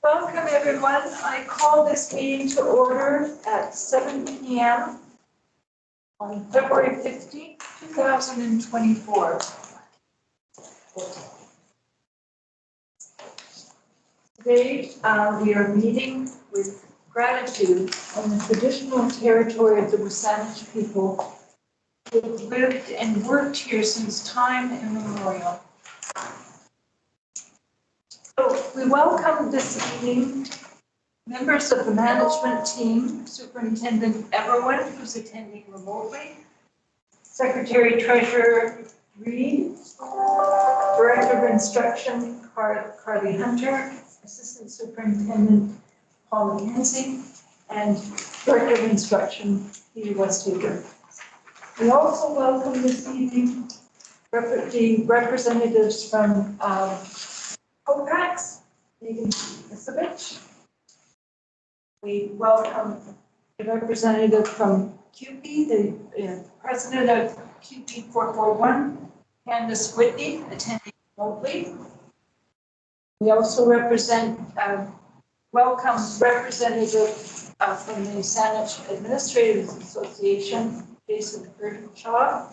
Welcome, everyone. I call this meeting to order at 7 p.m. on February 15th, 2024. Today, we are meeting with gratitude on the traditional territory of the WSÁNEĆ people who have lived and worked here since time immemorial. So we welcome this evening members of the management team, Superintendent Everyone, who's attending remotely, Secretary Treasurer Reed, Director of Instruction Carly Hunter, Assistant Superintendent Paul McKenzie, and Director of Instruction Peter Westhaver. We also welcome this evening the representatives from COPAX, Megan Isovich. We welcome the representative from CUPE, the president of CUPE 441, Candace Whitney, attending remotely. We also welcome representative from the WSÁNEĆ Administrators Association, Jason Kershaw,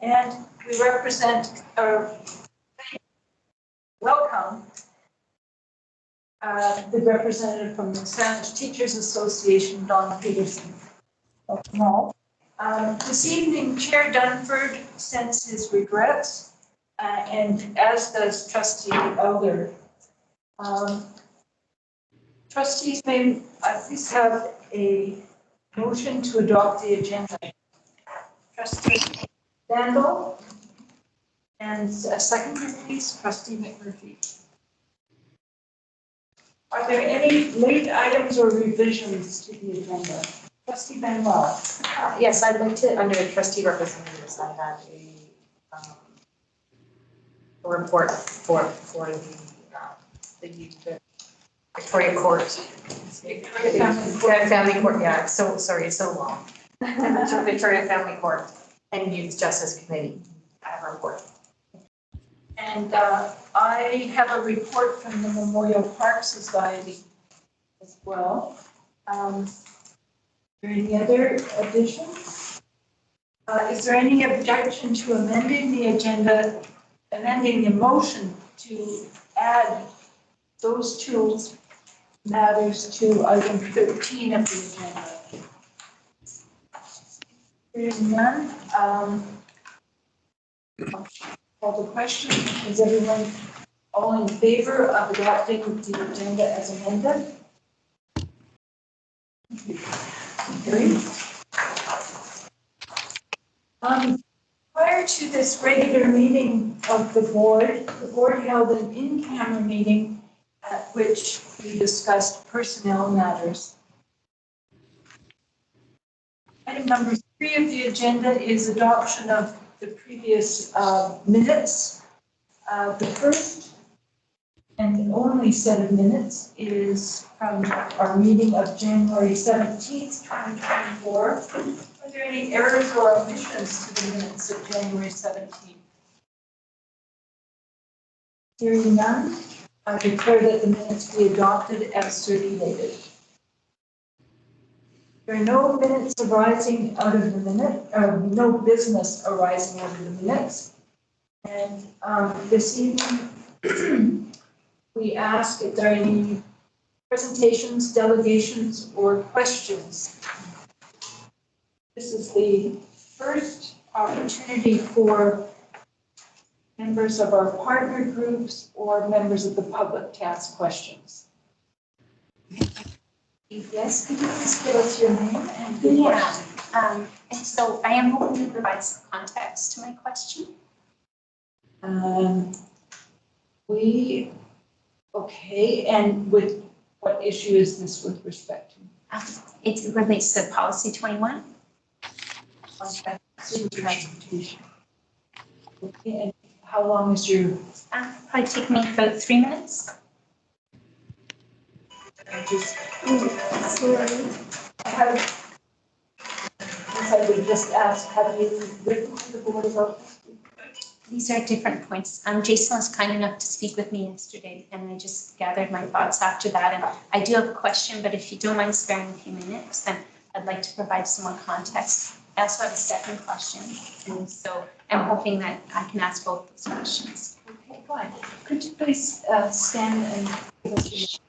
and we welcome the representative from the WSÁNEĆ Teachers Association, Don Peterson. Welcome all. This evening, Chair Dunford sends his regrets, and as does Trustee Elder. Trustees may please have a motion to adopt the agenda. Trustee Dandel, and a second, please, Trustee McMurphy. Are there any late items or revisions to the agenda? Trustee Manuel. Yes, I'd like to, under trustee representatives, I have a report for the Victoria Court. Family Court, yeah, so sorry, it's so long. Victoria Family Court and Youth Justice Committee. I have a report. And I have a report from the Memorial Park Society as well. Are there any other additions? Is there any objection to amending the agenda, amending the motion to add those two matters to item 13 of the agenda? Hearing none. Call the question. Is everyone all in favor of adopting the agenda as amended? Great. Prior to this regular meeting of the board held an in-camera meeting at which we discussed personnel matters. Item number 3 of the agenda is adoption of the previous minutes. The first and the only set of minutes is from our meeting of January 17th, 2024. Are there any errors or omissions to the minutes of January 17th? Hearing none, I declare that the minutes be adopted as circulated. There are no minutes arising out of the minute, no business arising out of the minutes. And this evening, we ask if there are any presentations, delegations, or questions. This is the first opportunity for members of our partner groups or members of the public to ask questions. Yes, could you please give us your name and your question? And so I am hoping to provide some context to my question. Okay, and with what issue is this with respect to? It relates to policy 21. Transportation. Okay, and how long is your? Probably take me about 3 minutes. I would just ask, have you written to the board about this? these are different points. Jason was kind enough to speak with me yesterday, and I just gathered my thoughts after that. And I do have a question, but if you don't mind sparing a few minutes, then I'd like to provide some more context. I also have a second question, and so I'm hoping that I can ask both those questions. Okay, fine. Could you please stand and give us your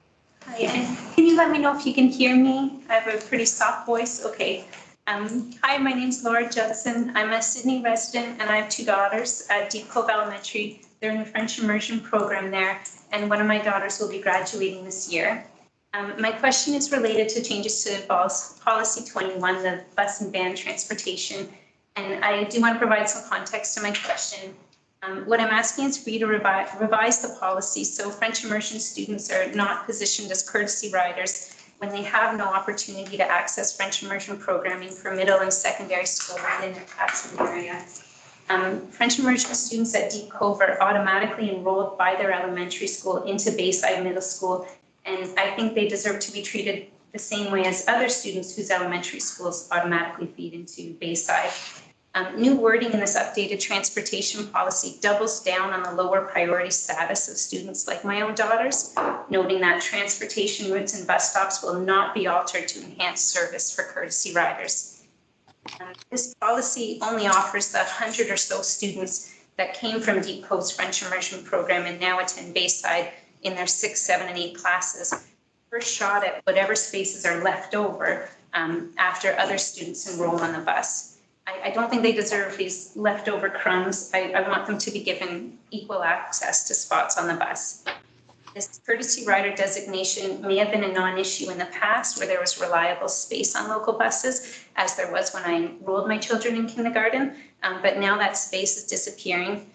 Hi, and can you let me know if you can hear me? I have a pretty soft voice. Okay. Hi, my name's Laura Judson. I'm a Sydney resident and I have two daughters at Deep Cove Elementary. They're in the French immersion program there, and one of my daughters will be graduating this year. My question is related to changes to Policy 21, the bus and van transportation. And I do want to provide some context to my question. What I'm asking is for you to revise the policy so French immersion students are not positioned as courtesy riders when they have no opportunity to access French immersion programming for middle and secondary school within their catchment area. French immersion students at Deep Cove are automatically enrolled by their elementary school into Bayside Middle School, and I think they deserve to be treated the same way as other students whose elementary schools automatically feed into Bayside. New wording in this updated transportation policy doubles down on the lower priority status of students like my own daughters, noting that transportation routes and bus stops will not be altered to enhance service for courtesy riders. This policy only offers the 100 or so students that came from Deep Cove's French immersion program and now attend Bayside in their 6, 7, and 8 classes. First shot at whatever spaces are left over after other students enroll on the bus. I don't think they deserve these leftover crumbs. I want them to be given equal access to spots on the bus. This courtesy rider designation may have been a non-issue in the past where there was reliable space on local buses, as there was when I enrolled my children in kindergarten, but now that space is disappearing.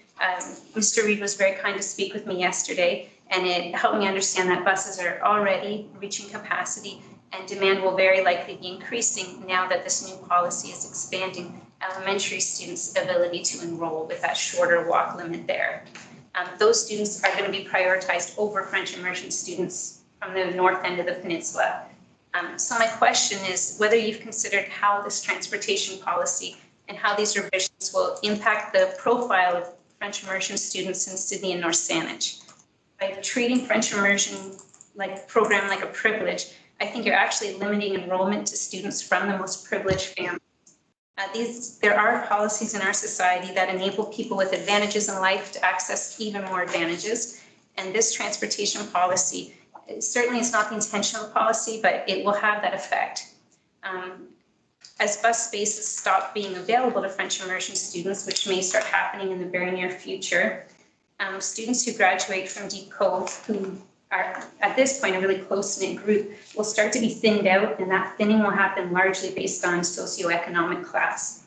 Mr. Reed was very kind to speak with me yesterday, and it helped me understand that buses are already reaching capacity and demand will very likely be increasing now that this new policy is expanding elementary students' ability to enroll with that shorter walk limit there. Those students are going to be prioritized over French immersion students from the north end of the peninsula. So my question is whether you've considered how this transportation policy and how these revisions will impact the profile of French immersion students in Sydney and North Saanich. By treating French immersion program like a privilege, I think you're actually limiting enrollment to students from the most privileged families. There are policies in our society that enable people with advantages in life to access even more advantages. And this transportation policy, certainly it's not the intentional policy, but it will have that effect. As bus spaces stop being available to French immersion students, which may start happening in the very near future, students who graduate from Deep Cove, who are at this point a really close-knit group, will start to be thinned out, and that thinning will happen largely based on socioeconomic class.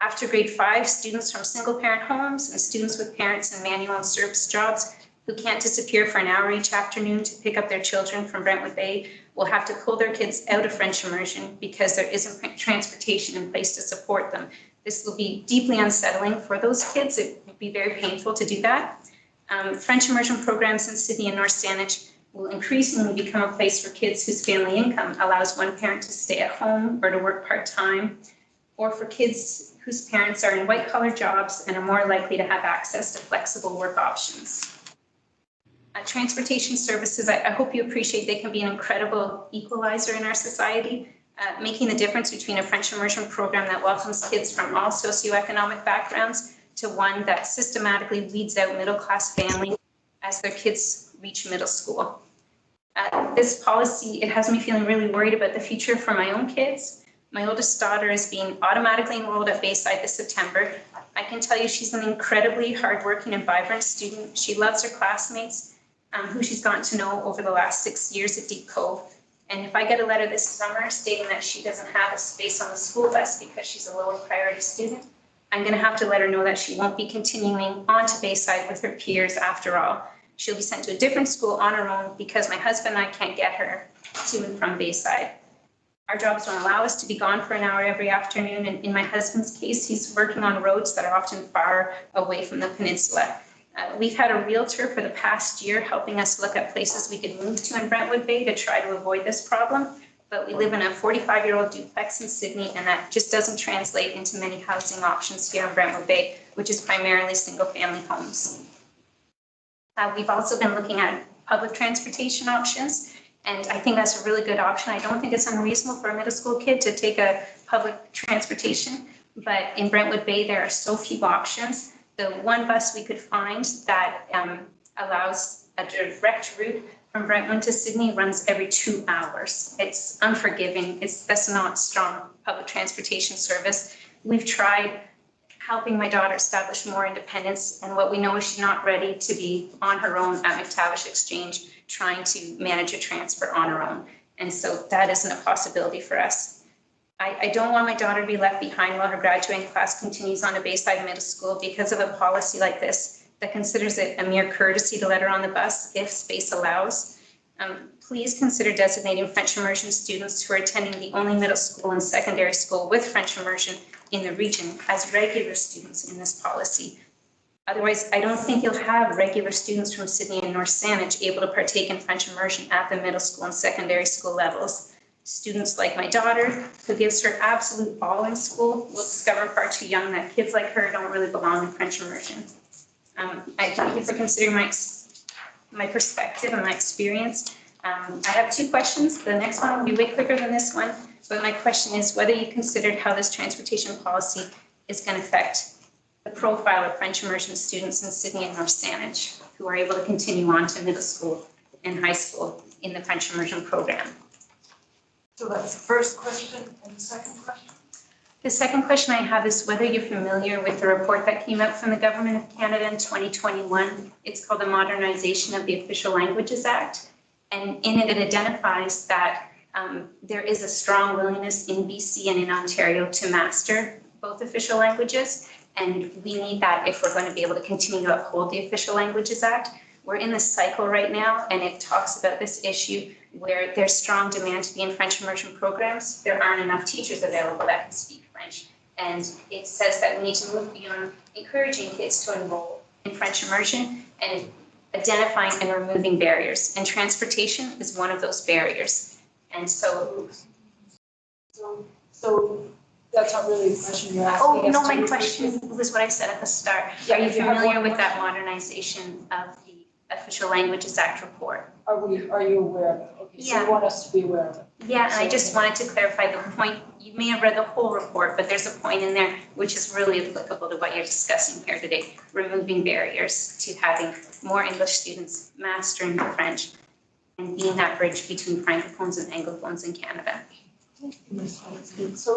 After grade 5, students from single-parent homes and students with parents in manual and service jobs who can't disappear for an hour each afternoon to pick up their children from Brentwood Bay will have to pull their kids out of French immersion because there isn't transportation in place to support them. This will be deeply unsettling for those kids. It would be very painful to do that. French immersion programs in Sydney and North Saanich will increasingly become a place for kids whose family income allows one parent to stay at home or to work part-time, or for kids whose parents are in white-collar jobs and are more likely to have access to flexible work options. Transportation services, I hope you appreciate they can be an incredible equalizer in our society, making the difference between a French immersion program that welcomes kids from all socioeconomic backgrounds to one that systematically weeds out middle-class families as their kids reach middle school. This policy, it has me feeling really worried about the future for my own kids. My oldest daughter is being automatically enrolled at Bayside this September. I can tell you she's an incredibly hardworking and vibrant student. She loves her classmates, who she's gotten to know over the last 6 years at Deep Cove. And if I get a letter this summer stating that she doesn't have a space on the school bus because she's a lower priority student, I'm going to have to let her know that she won't be continuing on to Bayside with her peers after all. She'll be sent to a different school on her own because my husband and I can't get her to and from Bayside. Our jobs don't allow us to be gone for an hour every afternoon. And in my husband's case, he's working on roads that are often far away from the peninsula. We've had a realtor for the past year helping us look at places we could move to in Brentwood Bay to try to avoid this problem. but we live in a 45-year-old duplex in Sydney, and that just doesn't translate into many housing options here in Brentwood Bay, which is primarily single-family homes. We've also been looking at public transportation options, and I think that's a really good option. I don't think it's unreasonable for a middle school kid to take a public transportation, but in Brentwood Bay, there are so few options. The one bus we could find that allows a direct route from Brentwood to Sydney runs every 2 hours. It's unforgiving. That's not strong public transportation service. We've tried helping my daughter establish more independence, and what we know is she's not ready to be on her own at McTavish Exchange trying to manage a transfer on her own. And so that isn't a possibility for us. I don't want my daughter to be left behind while her graduating class continues on to Bayside Middle School because of a policy like this that considers it a mere courtesy to let her on the bus if space allows. Please consider designating French immersion students who are attending the only middle school and secondary school with French immersion in the region as regular students in this policy. Otherwise, I don't think you'll have regular students from Sydney and North Saanich able to partake in French immersion at the middle school and secondary school levels. Students like my daughter, who gives her absolute all in school, will discover far too young that kids like her don't really belong in French immersion. I thank you for considering my perspective and my experience. I have 2 questions. The next one will be way quicker than this one, but my question is whether you considered how this transportation policy is going to affect the profile of French immersion students in Sydney and North Saanich who are able to continue on to middle school and high school in the French immersion program. So that's the first question, and the second question? The second question I have is whether you're familiar with the report that came out from the Government of Canada in 2021. It's called the Modernization of the Official Languages Act. And in it, it identifies that there is a strong willingness in BC and in Ontario to master both official languages. And we need that if we're going to be able to continue to uphold the Official Languages Act. We're in this cycle right now, and it talks about this issue where there's strong demand to be in French immersion programs. There aren't enough teachers available that can speak French. And it says that we need to move beyond encouraging kids to enroll in French immersion and identifying and removing barriers. And transportation is one of those barriers. And so That's not really the question you're asking. oh, no, my question was what I said at the start. Are you familiar with that modernization of the Official Languages Act report? Are you aware of it? Okay, so Yeah. you want us to be aware of it? Yeah, and I just wanted to clarify the point. You may have read the whole report, but there's a point in there which is really applicable to what you're discussing here today, removing barriers to having more English students mastering the French and being that bridge between francophones and anglophones in Canada. So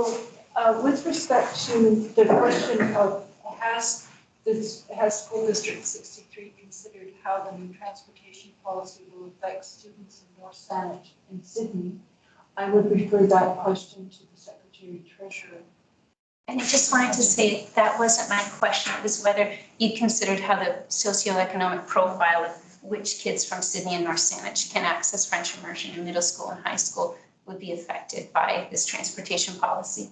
with respect to the question of has School District 63 considered how the new transportation policy will affect students in North Saanich and Sydney, I would refer that question to the Secretary Treasurer. And I just wanted to say that wasn't my question. It was whether you considered how the socioeconomic profile of which kids from Sydney and North Saanich can access French immersion in middle school and high school would be affected by this transportation policy.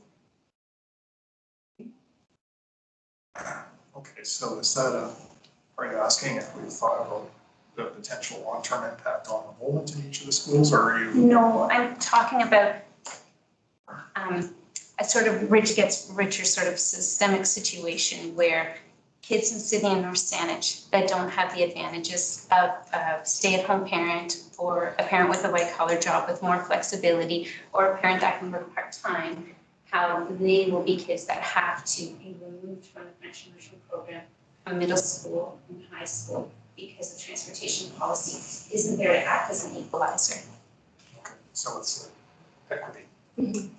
Okay, so is that are you asking if we've thought about the potential long-term impact on enrollment in each of the schools, or are you? No, I'm talking about a sort of rich gets richer sort of systemic situation where kids in Sydney and North Saanich that don't have the advantages of a stay-at-home parent or a parent with a white-collar job with more flexibility or a parent that can work part-time, how they will be kids that have to be removed from the French immersion program from middle school and high school because the transportation policy isn't there to act as an equalizer. Okay, so it's equity.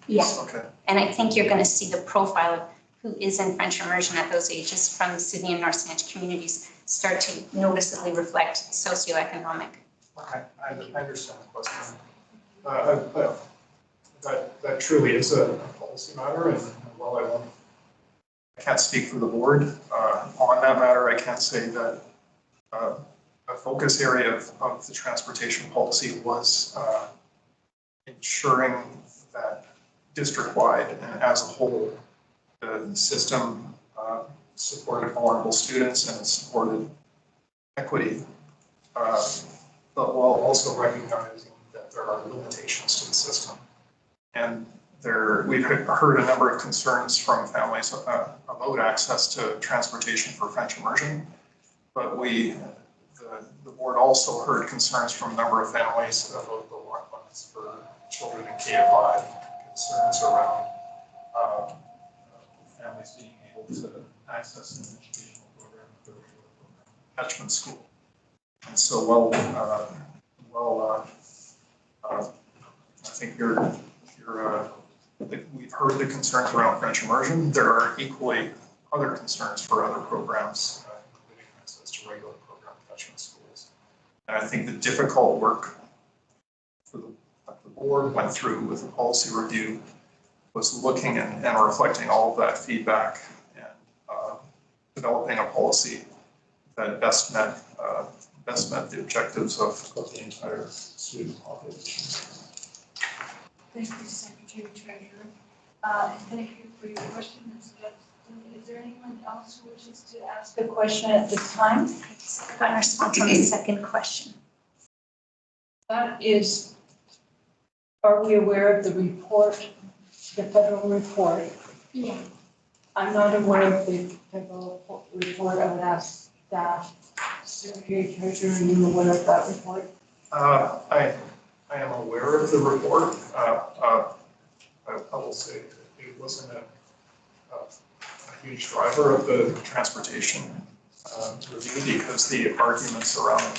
Yeah, Okay. and I think you're going to see the profile of who is in French immersion at those ages from the Sydney and North Saanich communities start to noticeably reflect socioeconomic. I understand the question. That truly is a policy matter, and while I can't speak for the board on that matter, I can say that a focus area of the transportation policy was ensuring that district-wide and as a whole, the system supported vulnerable students and supported equity, but while also recognizing that there are limitations to the system. And we've heard a number of concerns from families about access to transportation for French immersion. But the board also heard concerns from a number of families about the walk limits for children in K-5, concerns around families being able to access an educational program at the regular program catchment school. And so I think we've heard the concerns around French immersion. There are equally other concerns for other programs, including access to regular program catchment schools. And I think the difficult work that the board went through with the policy review was looking and reflecting all of that feedback and developing a policy that best met the objectives of the entire student population. Thank you, Secretary Treasurer. And thank you for your question. Is there anyone else who wishes to ask a question at this time? I got a response on the second question. That is, are we aware of the report, the federal report? Yeah. I'm not aware of the federal report. I would ask staff. Secretary Treasurer, are you aware of that report? I am aware of the report. I will say it wasn't a huge driver of the transportation review because the arguments around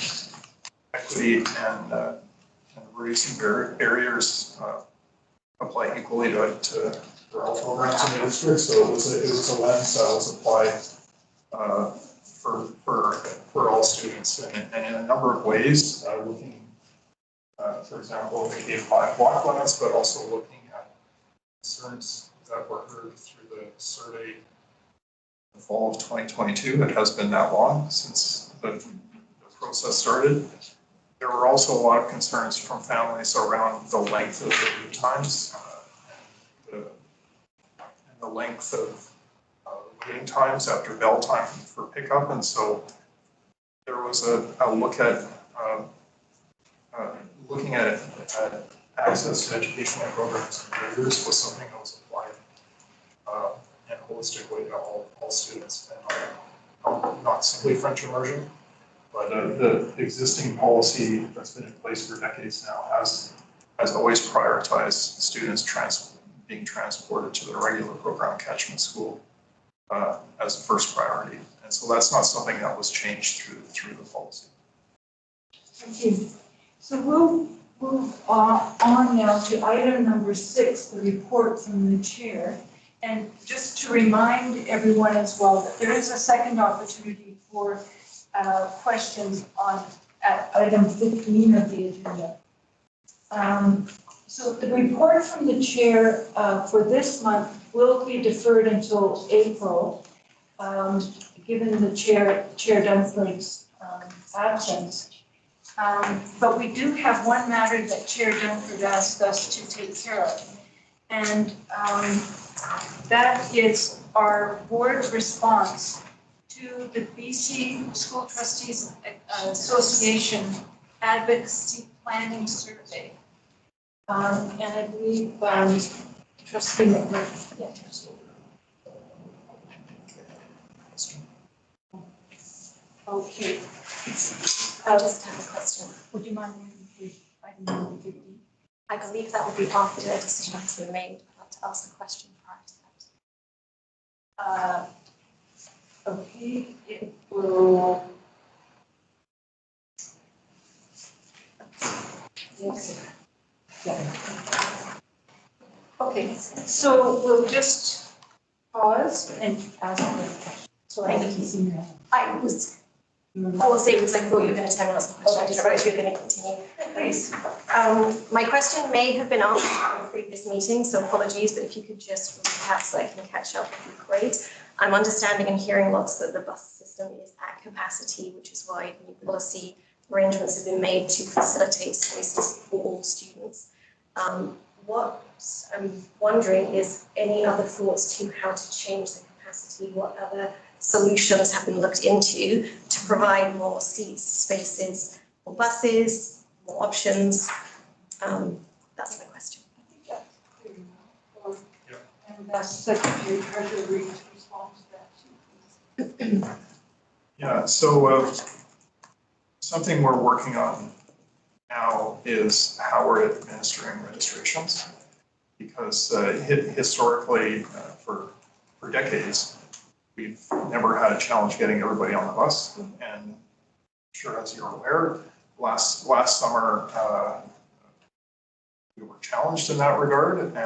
equity and reducing barriers apply equally to all programs in the district. So it was a lens that was applied for all students and in a number of ways, looking, for example, at the K-5 block limits, but also looking at concerns that were heard through the survey in the fall of 2022. It has been that long since the process started. There were also a lot of concerns from families around the length of the wait times and the length of waiting times after bell time for pickup. And so there was a look at looking at access to educational programs and barriers was something that was applied in a holistic way to all students, and not simply French immersion, but the existing policy that's been in place for decades now has always prioritized students being transported to the regular program catchment school as a first priority. And so that's not something that was changed through the policy. Thank you. So we'll move on now to item number 6, the report from the chair. And just to remind everyone as well that there is a second opportunity for questions at item 15 of the agenda. So the report from the chair for this month will be deferred until April, given the Chair Dunford's absence. But we do have one matter that Chair Dunford asked us to take care of. And that is our board's response to the BC School Trustees Association Advocacy Planning Survey. And I believe Trustee McMurray. Yeah, Trustee. Okay. I just have a question. Would you mind reading please item number 15? I believe that will be after the decision has been made. I'd like to ask a question prior to that. Okay, it will. Yeah. Okay, so we'll just pause and ask the question. So I can see your hand. I was pausing because I thought you were going to turn and ask the question. I didn't realize you were going to continue. Please. My question may have been asked in a previous meeting, so apologies, but if you could just recap so I can catch up, would be great. I'm understanding and hearing lots that the bus system is at capacity, which is why new policy arrangements have been made to facilitate spaces for all students. What I'm wondering is any other thoughts to how to change the capacity? What other solutions have been looked into to provide more seats, spaces for buses, more options? That's my question. I think that's pretty would ask Secretary Treasurer to respond to that too, please. Yeah, so something we're working on now is how we're administering registrations. Because historically, for decades, we've never had a challenge getting everybody on the bus. And sure, as you're aware, last summer, we were challenged in that regard,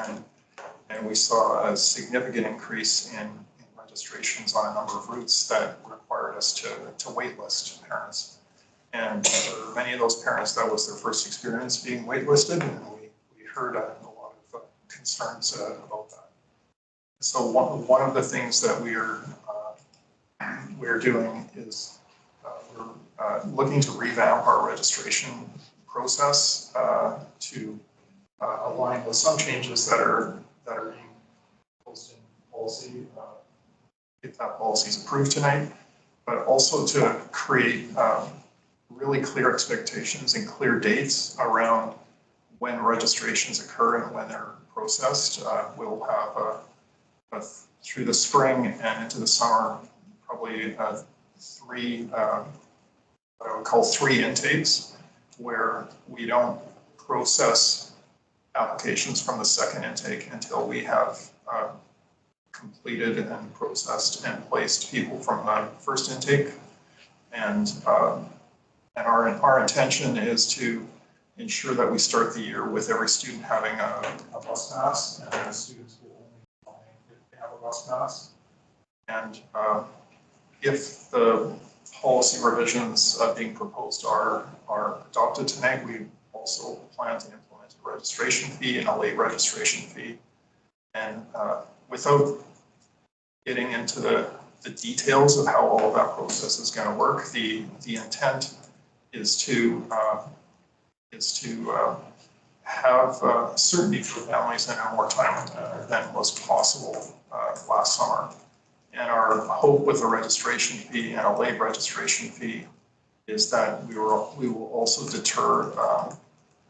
and we saw a significant increase in registrations on a number of routes that required us to waitlist parents. And for many of those parents, that was their first experience being waitlisted, and we heard a lot of concerns about that. So one of the things that we're doing is we're looking to revamp our registration process to align with some changes that are being proposed in policy, if that policy is approved tonight, but also to create really clear expectations and clear dates around when registrations occur and when they're processed. We'll have through the spring and into the summer, probably three, what I would call 3 intakes, where we don't process applications from the second intake until we have completed and processed and placed people from the first intake. And our intention is to ensure that we start the year with every student having a bus pass, and the students will only apply if they have a bus pass. And if the policy revisions being proposed are adopted tonight, we also plan to implement a registration fee and a late registration fee. And without getting into the details of how all of that process is going to work, the intent is to have certainty for families in a more timely manner than was possible last summer. And our hope with a registration fee and a late registration fee is that we will also deter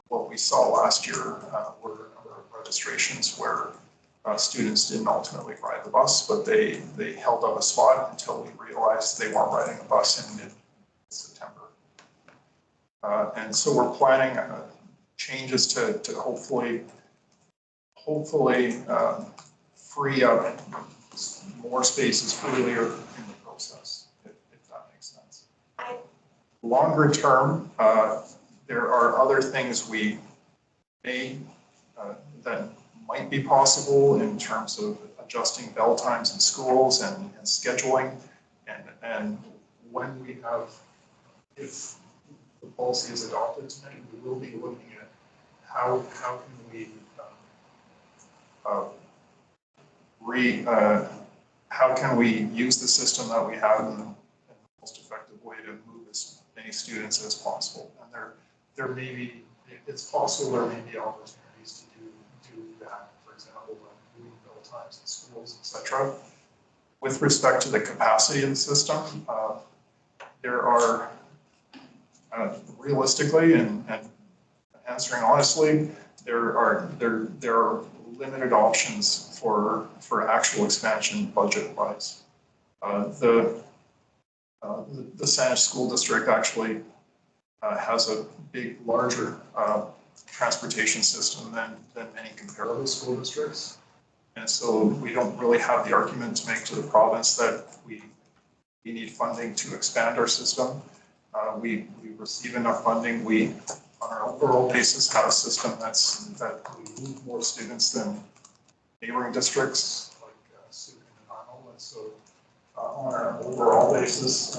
what we saw last year, were a number of registrations where students didn't ultimately ride the bus, but they held up a spot until we realized they weren't riding a bus in mid-September. And so we're planning changes to hopefully free up more spaces earlier in the process, if that makes sense. Longer term, there are other things we may that might be possible in terms of adjusting bell times in schools and scheduling, and when we have, if the policy is adopted tonight, we will be looking at how can we how can we use the system that we have in the most effective way to move as many students as possible. And there may be, it's possible there may be opportunities to do that, for example, moving bell times in schools, etc. With respect to the capacity of the system, there are realistically and answering honestly, there are limited options for actual expansion budget-wise. The Saanich School District actually has a larger transportation system than many comparable school districts. And so we don't really have the argument to make to the province that we need funding to expand our system. We receive enough funding. We, on an overall basis, have a system that we move more students than neighboring districts like Sooke and Nanaimo. And so on an overall basis,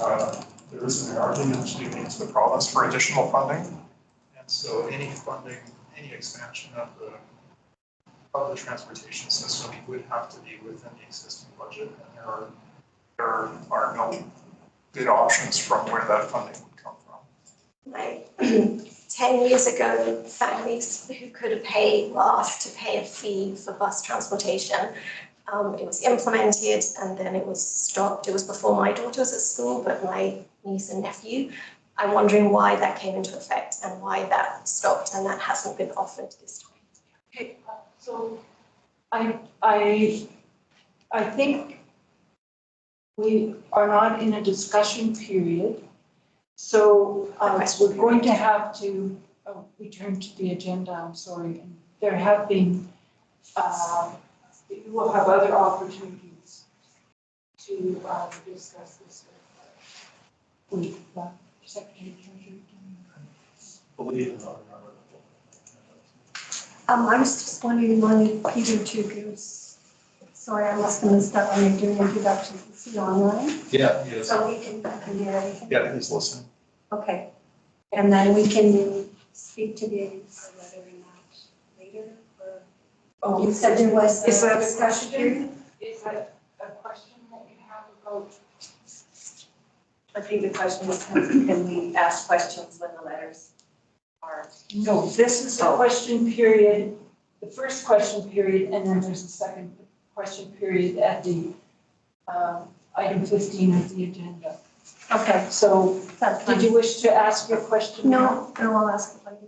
there isn't an argument to make to the province for additional funding. And so any funding, any expansion of the transportation system would have to be within the existing budget. And there are no good options from where that funding would come from. Like 10 years ago, families who could have paid were asked to pay a fee for bus transportation. It was implemented and then it was stopped. It was before my daughter was at school, but my niece and nephew. I'm wondering why that came into effect and why that stopped and that hasn't been offered this time. Okay, so I think we are not in a discussion period. So we're going to have to return to the agenda, I'm sorry. And there have been, you will have other opportunities to discuss this with Secretary Treasurer. I was just wondering, wanted Peter to give us, sorry, I'm just gonna start on your doing introductions, is he online? Yeah, yes. So we can hear everything? Yeah, please listen. Okay, and then we can speak to the letter or not later, or? Oh, You said there was is that a a discussion period? question? Is that a question that you have about? I think the question is, can we ask questions when the letters are? No, this is a question period, the first question period, and then there's a second question period at the item 15 of the agenda. Okay, So that's did fine. you wish to ask your question? No, I'll ask it later.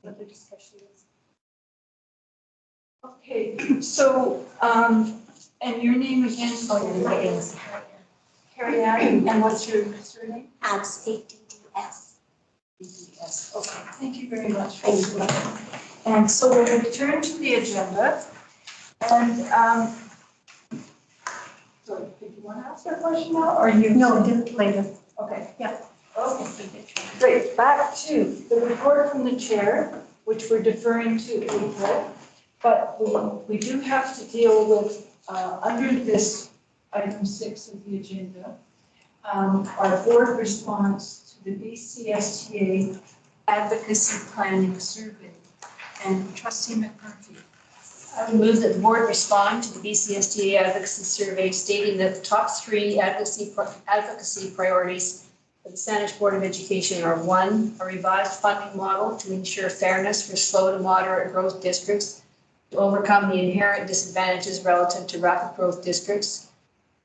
What the discussion is. Okay, so, and your name again? Oh, yeah, it is. Carrie Ann, and what's your surname? Adds ADDS. Yes, okay, thank you very much. And so we'll return to the agenda. And, so did you want to ask that question now, or you? No, later. Okay. Yeah. Okay, great. Back to the report from the chair, which we're deferring to April. But we do have to deal with, under this item 6 of the agenda, our board response to the BCSTA advocacy planning survey. And Trustee McMurphy. I would move that the board respond to the BCSTA advocacy survey stating that the top 3 advocacy priorities of the Saanich Board of Education are: 1, a revised funding model to ensure fairness for slow to moderate growth districts to overcome the inherent disadvantages relative to rapid growth districts;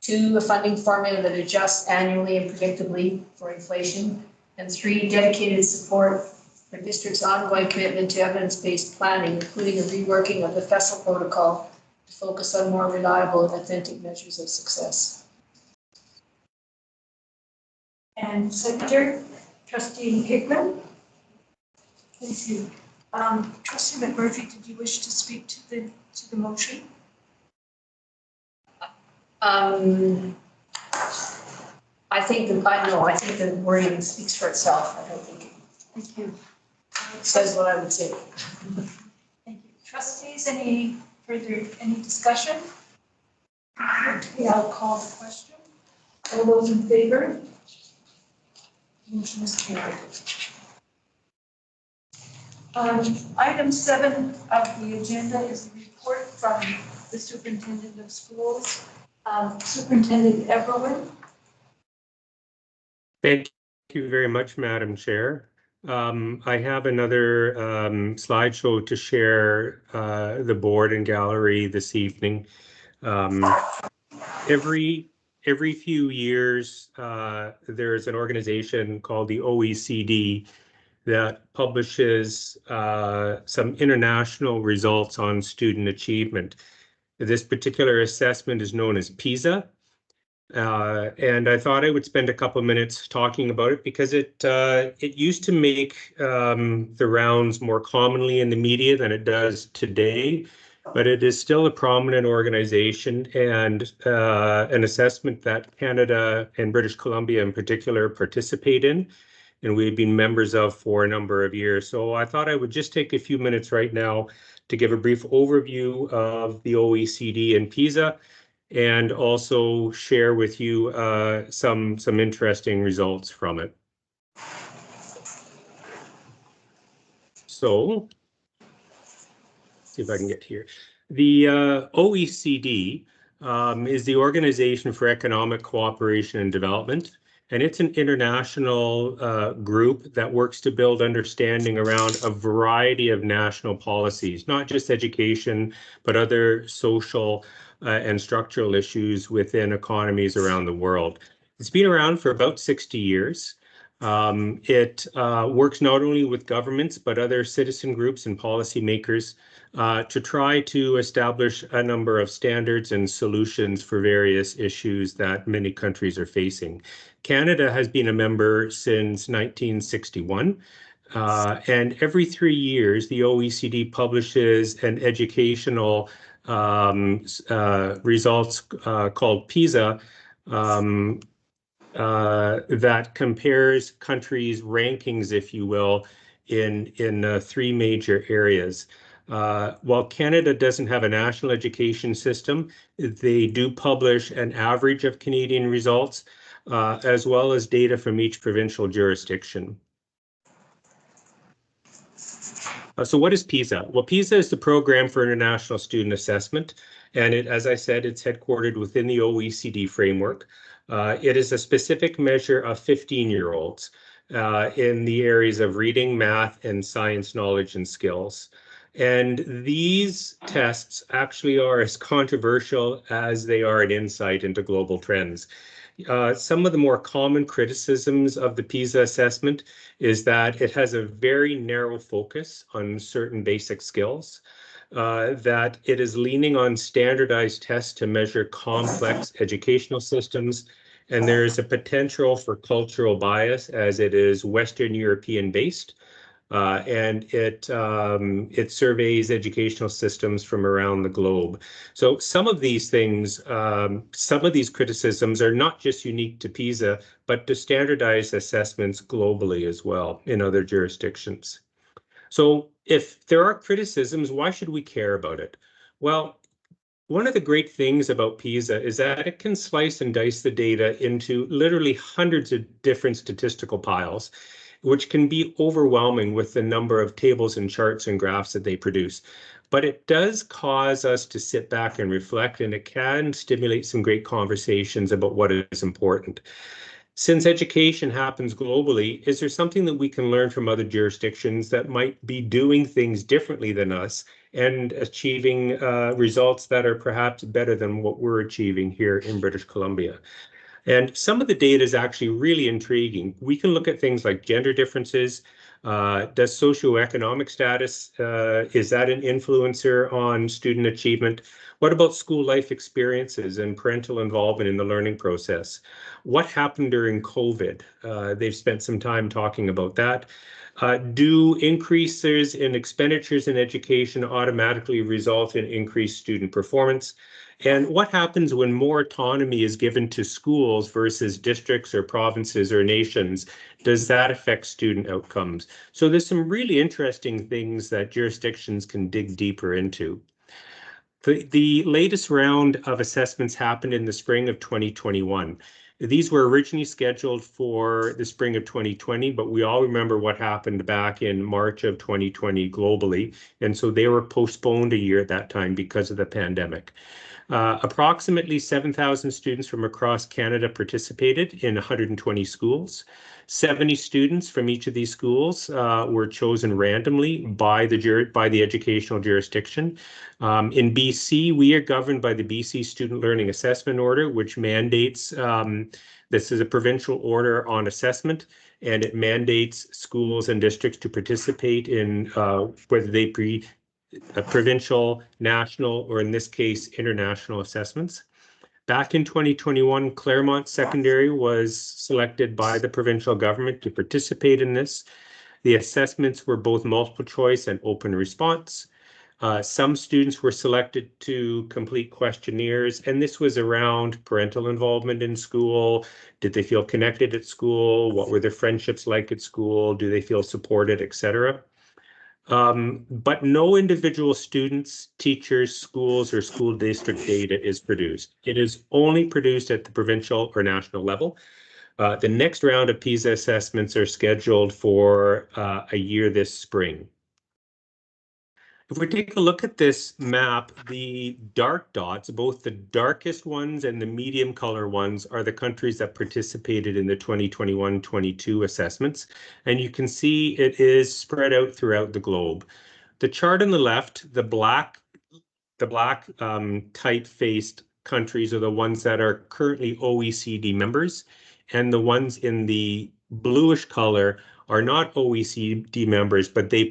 2, a funding formula that adjusts annually and predictably for inflation; and 3, dedicated support for district's ongoing commitment to evidence-based planning, including a reworking of the FESL protocol to focus on more reliable and authentic measures of success. And Secretary, Trustee Hickman. Thank you. Trustee McMurphy, did you wish to speak to the motion? I think the wording speaks for itself. I don't think Thank you. it says what I would say. Thank you. Trustees, any discussion? Okay, I'll call the question. All those in favor? Motion is carried. Item 7 of the agenda is a report from the Superintendent of Schools. Superintendent Everlin. Thank you very much, Madam Chair. I have another slideshow to share the board and gallery this evening. Every few years, there's an organization called the OECD that publishes some international results on student achievement. This particular assessment is known as PISA. And I thought I would spend a couple of minutes talking about it because it used to make the rounds more commonly in the media than it does today, but it is still a prominent organization and an assessment that Canada and British Columbia in particular participate in, and we've been members of for a number of years. So I thought I would just take a few minutes right now to give a brief overview of the OECD and PISA, and also share with you some interesting results from it. So, see if I can get here. The OECD is the Organization for Economic Cooperation and Development, and it's an international group that works to build understanding around a variety of national policies, not just education, but other social and structural issues within economies around the world. It's been around for about 60 years. It works not only with governments, but other citizen groups and policymakers to try to establish a number of standards and solutions for various issues that many countries are facing. Canada has been a member since 1961. And every 3 years, the OECD publishes an educational results called PISA that compares countries' rankings, if you will, in 3 major areas. While Canada doesn't have a national education system, they do publish an average of Canadian results, as well as data from each provincial jurisdiction. So what is PISA? Well, PISA is the Program for International Student Assessment, and as I said, it's headquartered within the OECD framework. It is a specific measure of 15-year-olds in the areas of reading, math, and science knowledge and skills. And these tests actually are as controversial as they are an insight into global trends. Some of the more common criticisms of the PISA assessment is that it has a very narrow focus on certain basic skills, that it is leaning on standardized tests to measure complex educational systems, and there is a potential for cultural bias as it is Western European based. And it surveys educational systems from around the globe. So some of these things, some of these criticisms are not just unique to PISA, but to standardized assessments globally as well in other jurisdictions. So if there are criticisms, why should we care about it? Well, one of the great things about PISA is that it can slice and dice the data into literally hundreds of different statistical piles, which can be overwhelming with the number of tables and charts and graphs that they produce. But it does cause us to sit back and reflect, and it can stimulate some great conversations about what is important. Since education happens globally, is there something that we can learn from other jurisdictions that might be doing things differently than us and achieving results that are perhaps better than what we're achieving here in British Columbia? And some of the data is actually really intriguing. We can look at things like gender differences. Does socioeconomic status, is that an influencer on student achievement? What about school life experiences and parental involvement in the learning process? What happened during COVID? They've spent some time talking about that. Do increases in expenditures in education automatically result in increased student performance? And what happens when more autonomy is given to schools versus districts or provinces or nations? Does that affect student outcomes? So there's some really interesting things that jurisdictions can dig deeper into. The latest round of assessments happened in the spring of 2021. These were originally scheduled for the spring of 2020, but we all remember what happened back in March of 2020 globally. And so they were postponed a year at that time because of the pandemic. Approximately 7,000 students from across Canada participated in 120 schools. 70 students from each of these schools were chosen randomly by the educational jurisdiction. In BC, we are governed by the BC Student Learning Assessment Order, which mandates, this is a provincial order on assessment, and it mandates schools and districts to participate in whether they provincial, national, or in this case, international assessments. Back in 2021, Claremont Secondary was selected by the provincial government to participate in this. The assessments were both multiple choice and open response. Some students were selected to complete questionnaires, and this was around parental involvement in school. Did they feel connected at school? What were their friendships like at school? Do they feel supported, etc.? But no individual students, teachers, schools, or school district data is produced. It is only produced at the provincial or national level. The next round of PISA assessments are scheduled for a year this spring. If we take a look at this map, the dark dots, both the darkest ones and the medium color ones, are the countries that participated in the 2021-22 assessments. And you can see it is spread out throughout the globe. The chart on the left, the black type-faced countries are the ones that are currently OECD members, and the ones in the bluish color are not OECD members, but they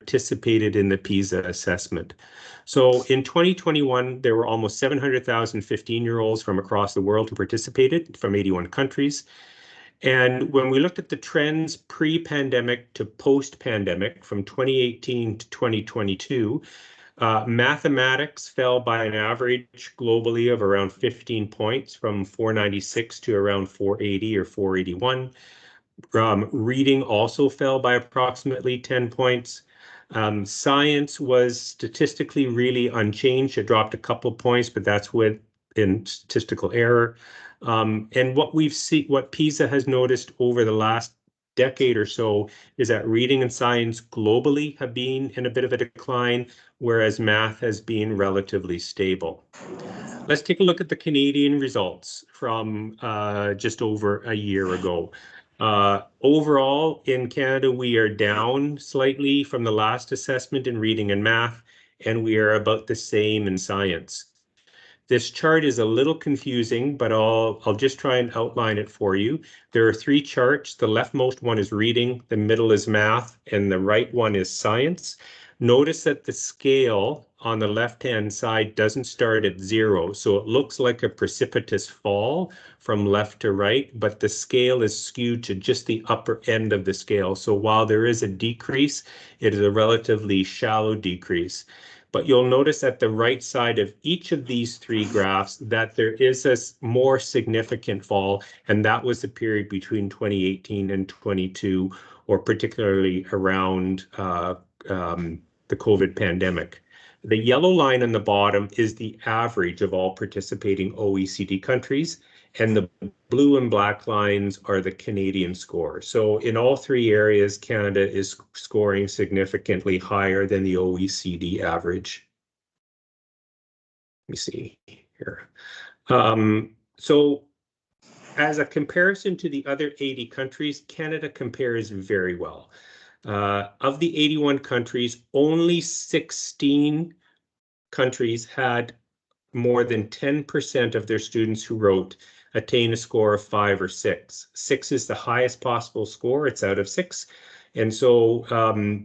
participated in the PISA assessment. So in 2021, there were almost 700,000 15-year-olds from across the world who participated from 81 countries. And when we looked at the trends pre-pandemic to post-pandemic from 2018 to 2022, mathematics fell by an average globally of around 15 points from 496 to around 480 or 481. Reading also fell by approximately 10 points. Science was statistically really unchanged. It dropped a couple points, but that's within statistical error. And what PISA has noticed over the last decade or so is that reading and science globally have been in a bit of a decline, whereas math has been relatively stable. Let's take a look at the Canadian results from just over a year ago. Overall, in Canada, we are down slightly from the last assessment in reading and math, and we are about the same in science. This chart is a little confusing, but I'll just try and outline it for you. There are three charts. The leftmost one is reading, the middle is math, and the right one is science. Notice that the scale on the left-hand side doesn't start at 0, so it looks like a precipitous fall from left to right, but the scale is skewed to just the upper end of the scale. So while there is a decrease, it is a relatively shallow decrease. But you'll notice at the right side of each of these three graphs that there is a more significant fall, and that was the period between 2018 and 22, or particularly around the COVID pandemic. The yellow line on the bottom is the average of all participating OECD countries, and the blue and black lines are the Canadian score. So in all three areas, Canada is scoring significantly higher than the OECD average. Let me see here. So as a comparison to the other 80 countries, Canada compares very well. Of the 81 countries, only 16 countries had more than 10% of their students who wrote attain a score of 5 or 6. 6 is the highest possible score. It's out of 6. And so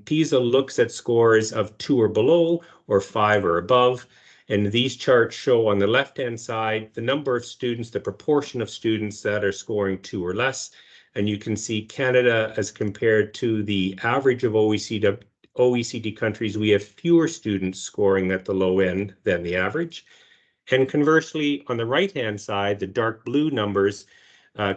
PISA looks at scores of 2 or below or 5 or above. And these charts show on the left-hand side the number of students, the proportion of students that are scoring 2 or less. And you can see Canada, as compared to the average of OECD countries, we have fewer students scoring at the low end than the average. And conversely, on the right-hand side, the dark blue numbers,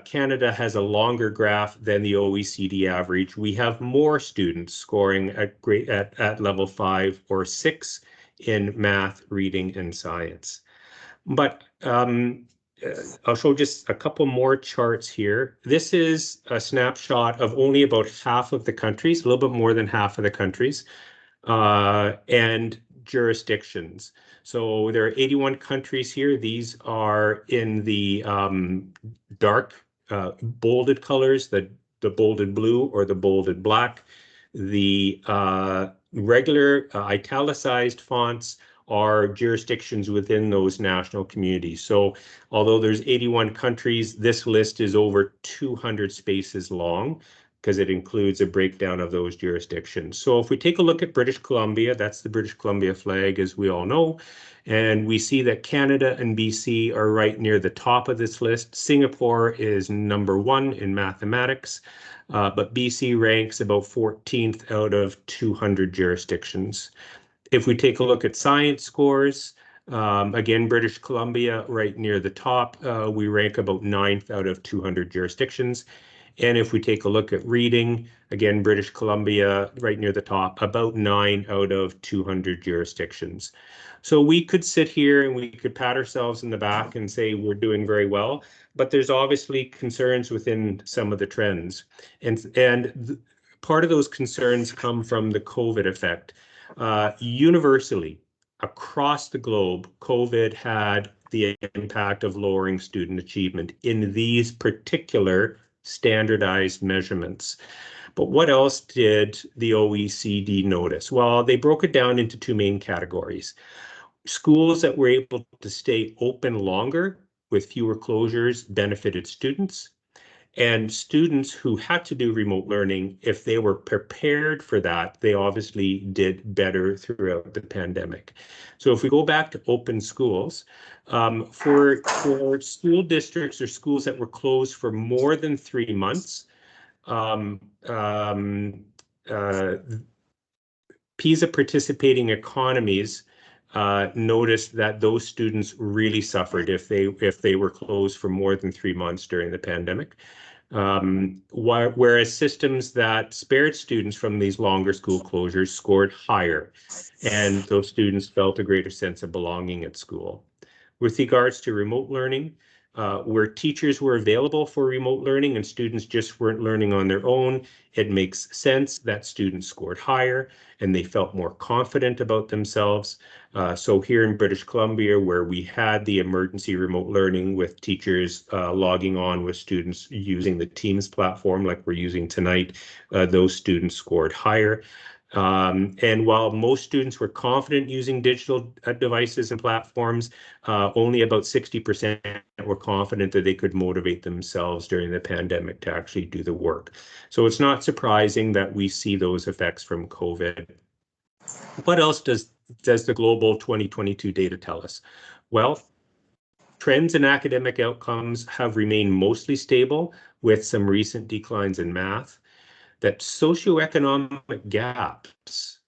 Canada has a longer graph than the OECD average. We have more students scoring at level 5 or 6 in math, reading, and science. But I'll show just a couple more charts here. This is a snapshot of only about half of the countries, a little bit more than half of the countries, and jurisdictions. So there are 81 countries here. These are in the dark bolded colors, the bolded blue or the bolded black. The regular italicized fonts are jurisdictions within those national communities. So although there's 81 countries, this list is over 200 spaces long because it includes a breakdown of those jurisdictions. So if we take a look at British Columbia, that's the British Columbia flag, as we all know, and we see that Canada and BC are right near the top of this list. Singapore is number 1 in mathematics, but BC ranks about 14th out of 200 jurisdictions. If we take a look at science scores, again, British Columbia right near the top, we rank about 9th out of 200 jurisdictions. And if we take a look at reading, again, British Columbia right near the top, about 9 out of 200 jurisdictions. So we could sit here and we could pat ourselves in the back and say we're doing very well, but there's obviously concerns within some of the trends. And part of those concerns come from the COVID effect. Universally, across the globe, COVID had the impact of lowering student achievement in these particular standardized measurements. But what else did the OECD notice? Well, they broke it down into 2 main categories. Schools that were able to stay open longer with fewer closures benefited students, And students who had to do remote learning, if they were prepared for that, they obviously did better throughout the pandemic. So if we go back to open schools, for school districts or schools that were closed for more than 3 months, PISA participating economies noticed that those students really suffered if they were closed for more than 3 months during the pandemic. Whereas systems that spared students from these longer school closures scored higher, and those students felt a greater sense of belonging at school. With regards to remote learning, where teachers were available for remote learning and students just weren't learning on their own, it makes sense that students scored higher and they felt more confident about themselves. So here in British Columbia, where we had the emergency remote learning with teachers logging on with students using the Teams platform like we're using tonight, those students scored higher. And while most students were confident using digital devices and platforms, only about 60% were confident that they could motivate themselves during the pandemic to actually do the work. So it's not surprising that we see those effects from COVID. What else does the global 2022 data tell us? Well, trends in academic outcomes have remained mostly stable with some recent declines in math. That socioeconomic gaps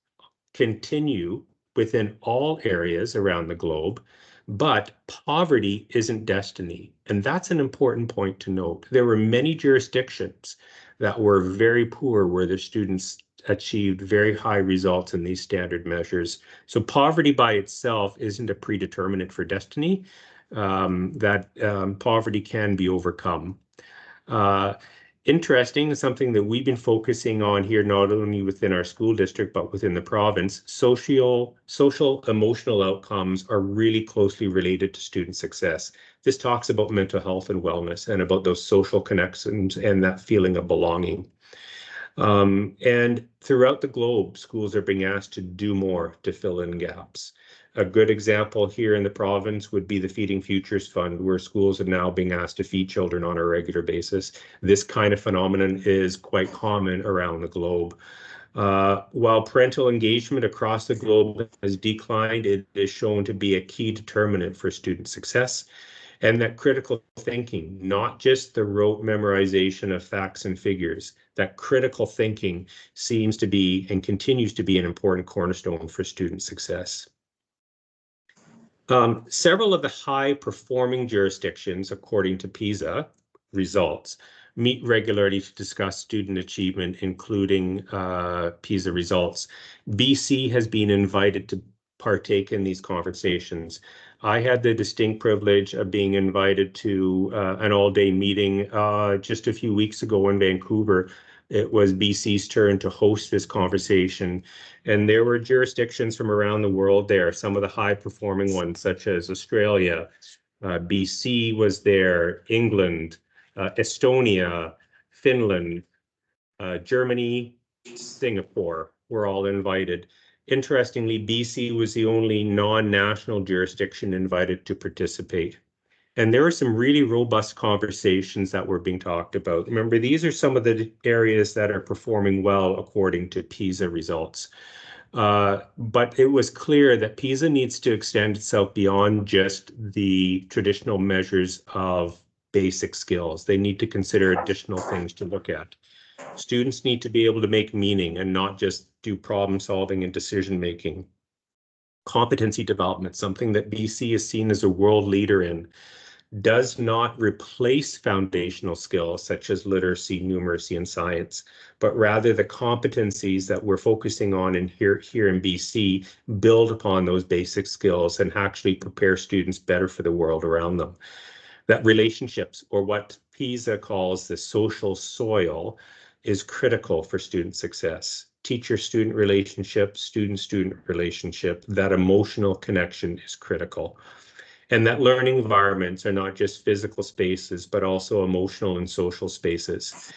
continue within all areas around the globe, but poverty isn't destiny. And that's an important point to note. There were many jurisdictions that were very poor where the students achieved very high results in these standard measures. So poverty by itself isn't a predeterminant for destiny. Poverty can be overcome. Interesting, something that we've been focusing on here, not only within our school district, but within the province, social emotional outcomes are really closely related to student success. This talks about mental health and wellness and about those social connections and that feeling of belonging. And throughout the globe, schools are being asked to do more to fill in gaps. A good example here in the province would be the Feeding Futures Fund, where schools are now being asked to feed children on a regular basis. This kind of phenomenon is quite common around the globe. While parental engagement across the globe has declined, it is shown to be a key determinant for student success. And that critical thinking, not just the rote memorization of facts and figures, that critical thinking seems to be and continues to be an important cornerstone for student success. Several of the high-performing jurisdictions, according to PISA results, meet regularly to discuss student achievement, including PISA results. BC has been invited to partake in these conversations. I had the distinct privilege of being invited to an all-day meeting just a few weeks ago in Vancouver. It was BC's turn to host this conversation, and there were jurisdictions from around the world there, some of the high-performing ones, such as Australia, BC was there, England, Estonia, Finland, Germany, Singapore were all invited. Interestingly, BC was the only non-national jurisdiction invited to participate. And there were some really robust conversations that were being talked about. Remember, these are some of the areas that are performing well according to PISA results. But it was clear that PISA needs to extend itself beyond just the traditional measures of basic skills. They need to consider additional things to look at. Students need to be able to make meaning and not just do problem solving and decision making. Competency development, something that BC is seen as a world leader in, does not replace foundational skills such as literacy, numeracy, and science, but rather the competencies that we're focusing on here in BC build upon those basic skills and actually prepare students better for the world around them. That relationships, or what PISA calls the social soil, is critical for student success. Teacher-student relationship, student-student relationship, that emotional connection is critical. And that learning environments are not just physical spaces, but also emotional and social spaces.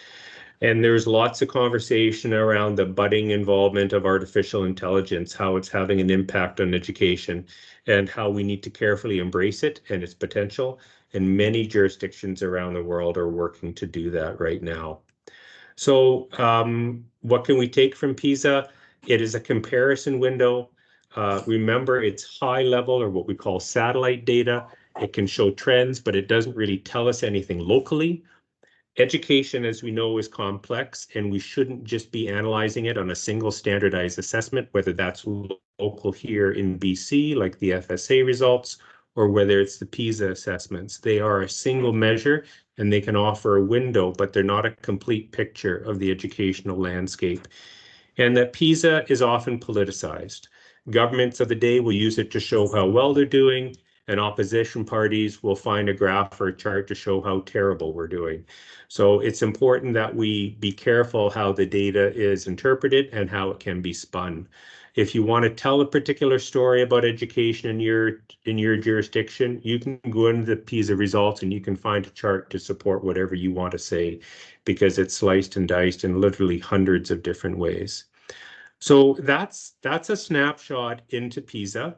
And there's lots of conversation around the budding involvement of artificial intelligence, how it's having an impact on education, and how we need to carefully embrace it and its potential, and many jurisdictions around the world are working to do that right now. So what can we take from PISA? It is a comparison window. Remember, it's high level, or what we call satellite data. It can show trends, but it doesn't really tell us anything locally. Education, as we know, is complex, and we shouldn't just be analyzing it on a single standardized assessment, whether that's local here in BC, like the FSA results, or whether it's the PISA assessments. They are a single measure, and they can offer a window, but they're not a complete picture of the educational landscape. And that PISA is often politicized. Governments of the day will use it to show how well they're doing, and opposition parties will find a graph or a chart to show how terrible we're doing. So it's important that we be careful how the data is interpreted and how it can be spun. If you want to tell a particular story about education in your jurisdiction, you can go into the PISA results and you can find a chart to support whatever you want to say, because it's sliced and diced in literally hundreds of different ways. So that's a snapshot into PISA.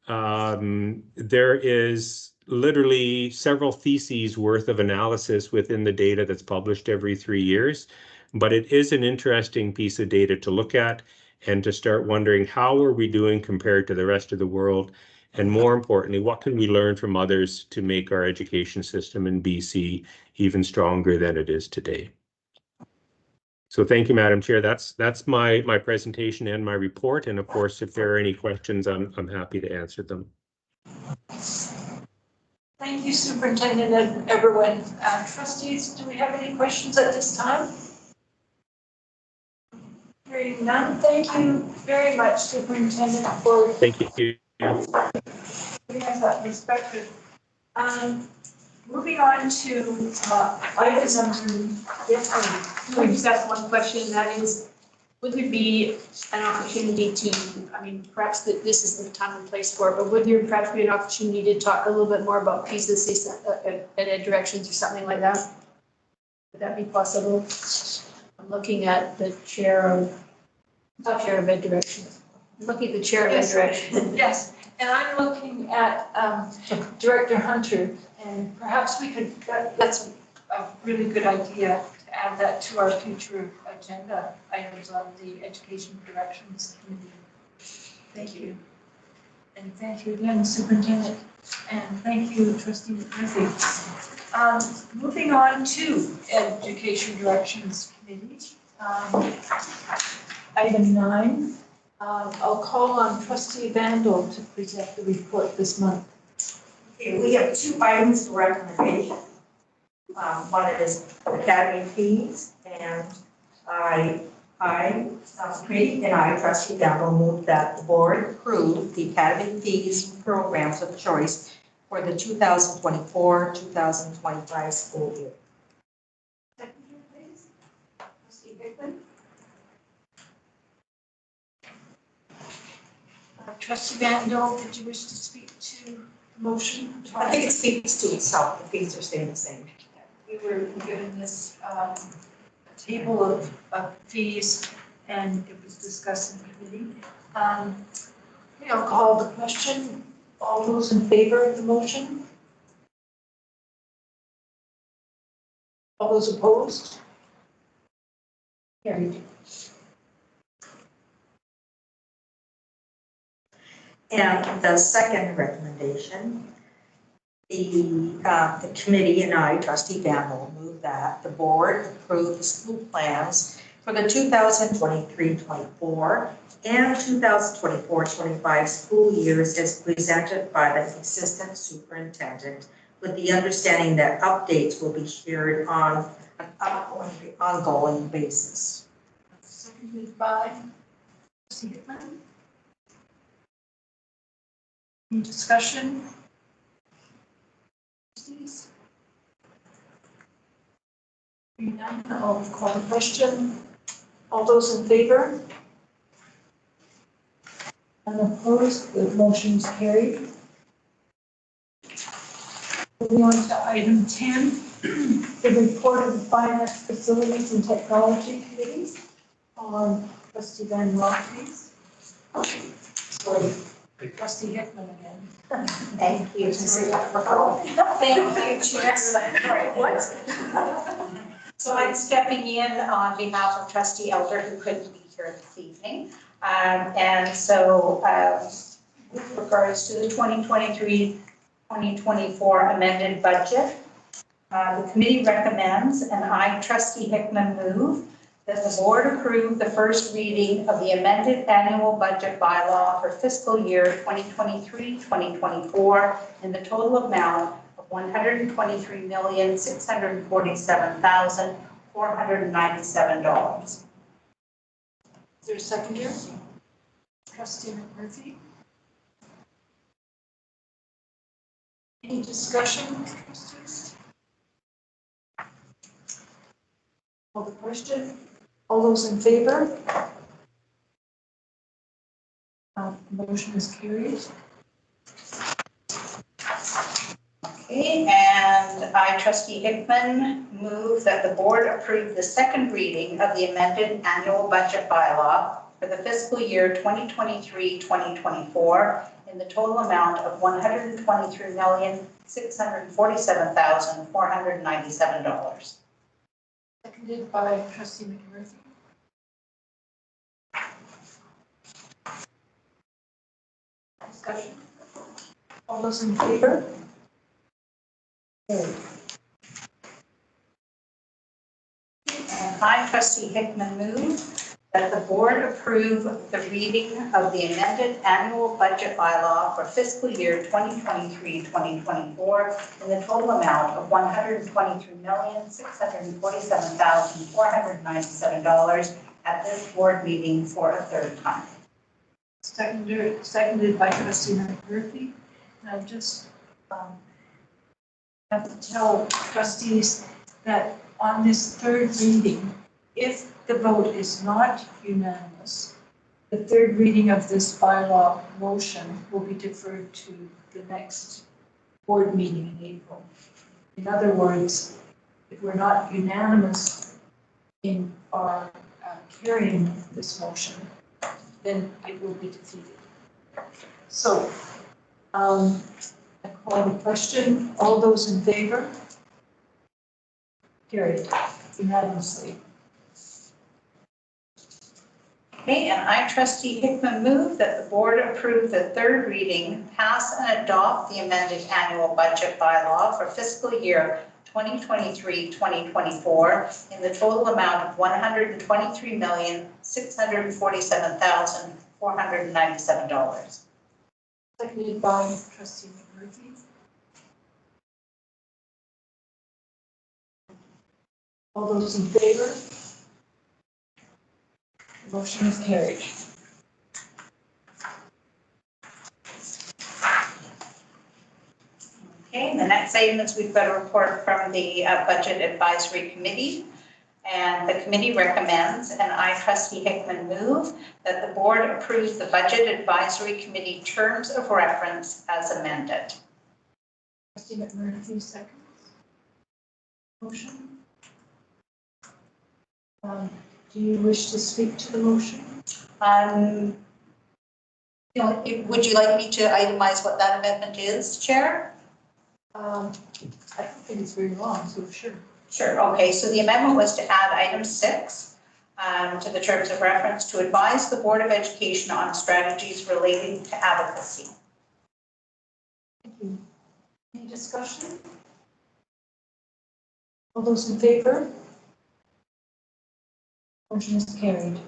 There is literally several theses worth of analysis within the data that's published every 3 years, but it is an interesting piece of data to look at and to start wondering, how are we doing compared to the rest of the world? And more importantly, what can we learn from others to make our education system in BC even stronger than it is today? So thank you, Madam Chair. That's my presentation and my report. And of course, if there are any questions, I'm happy to answer them. Thank you, Superintendent and everyone. Trustees, do we have any questions at this time? Hearing none, thank you very much, Superintendent, for Thank you. giving us that perspective. Moving on to item number, yes, I just ask one question, and that is, would there be an opportunity to, I mean, perhaps that this isn't the time and place for it, but would there perhaps be an opportunity to talk a little bit more about pieces at Ed Directions or something like that? Would that be possible? I'm looking at the chair of Ed Directions. I'm looking at the chair of Ed Directions. yes, and I'm looking at Director Hunter, and perhaps we could, that's a really good idea to add that to our future agenda items on the Education Directions Committee. Thank you. And thank you again, Superintendent, and thank you, Trustee McCarthy. Moving on to Education Directions Committee. Item 9. I'll call on Trustee Vandal to present the report this month. Okay, we have 2 items for recommendation. One is academy fees, and committee and I, Trustee Vandal, move that the board approve the academy fees programs of choice for the 2024-2025 school year. Seconder, please. Trustee Hickman. Trustee Vandal, did you wish to speak to the motion? I think it speaks to itself, the fees are staying the same. We were given this table of fees, and it was discussed in committee. Okay, I'll call the question. All those in favor of the motion? All those opposed? Carried. And the second recommendation, the committee and I, Trustee Vandal, move that the board approve the school plans for the 2023-24 and 2024-25 school years as presented by the assistant superintendent, with the understanding that updates will be shared on an ongoing basis. Seconded by Trustee Hickman. Any discussion? Trustees? Hearing none, I'll call the question. All those in favor? Unopposed, the motion is carried. Moving on to item 10, the report of the Finance, Facilities and Technology Committee on Trustee Van Rock, please. Sorry. Trustee Hickman again. Thank you. Thank you, Chair. So I'm stepping in on behalf of Trustee Elder, who couldn't be here this evening. And so with regards to the 2023-2024 amended budget, the committee recommends, and I, Trustee Hickman, move that the board approve the first reading of the amended annual budget bylaw for fiscal year 2023-2024 in the total amount of $123,647,497. Is there a second here? Trustee McMurphy? Any discussion, trustees? Call the question. All those in favor? Motion is carried. Okay, and I, Trustee Hickman, move that the board approve the second reading of the amended annual budget bylaw for the fiscal year 2023-2024 in the total amount of $123,647,497. Seconded by Trustee McMurphy. Discussion. All those in favor? Carried. And I, Trustee Hickman, move that the board approve the reading of the amended annual budget bylaw for fiscal year 2023-2024 in the total amount of $123,647,497 at this board meeting for a third time. Seconded by Trustee McMurphy. And I just have to tell trustees that on this third reading, if the vote is not unanimous, the third reading of this bylaw motion will be deferred to the next board meeting in April. In other words, if we're not unanimous in our carrying this motion, then it will be defeated. So, I call the question. All those in favor? Carried unanimously. Okay, and I, Trustee Hickman, move that the board approve the third reading, pass and adopt the amended annual budget bylaw for fiscal year 2023-2024 in the total amount of $123,647,497. Seconded by Trustee McMurphy. All those in favor? Motion is carried. Okay, and the next item is we've got a report from the Budget Advisory Committee. And the committee recommends, and I, Trustee Hickman, move that the board approves the Budget Advisory Committee terms of reference as amended. Trustee McMurphy seconds. Motion. Do you wish to speak to the motion? Would you like me to itemize what that amendment is, Chair? I don't think it's very long, so sure. Sure, okay, so the amendment was to add item 6 to the terms of reference to advise the Board of Education on strategies relating to advocacy. Thank you. Any discussion? All those in favor? Motion is carried.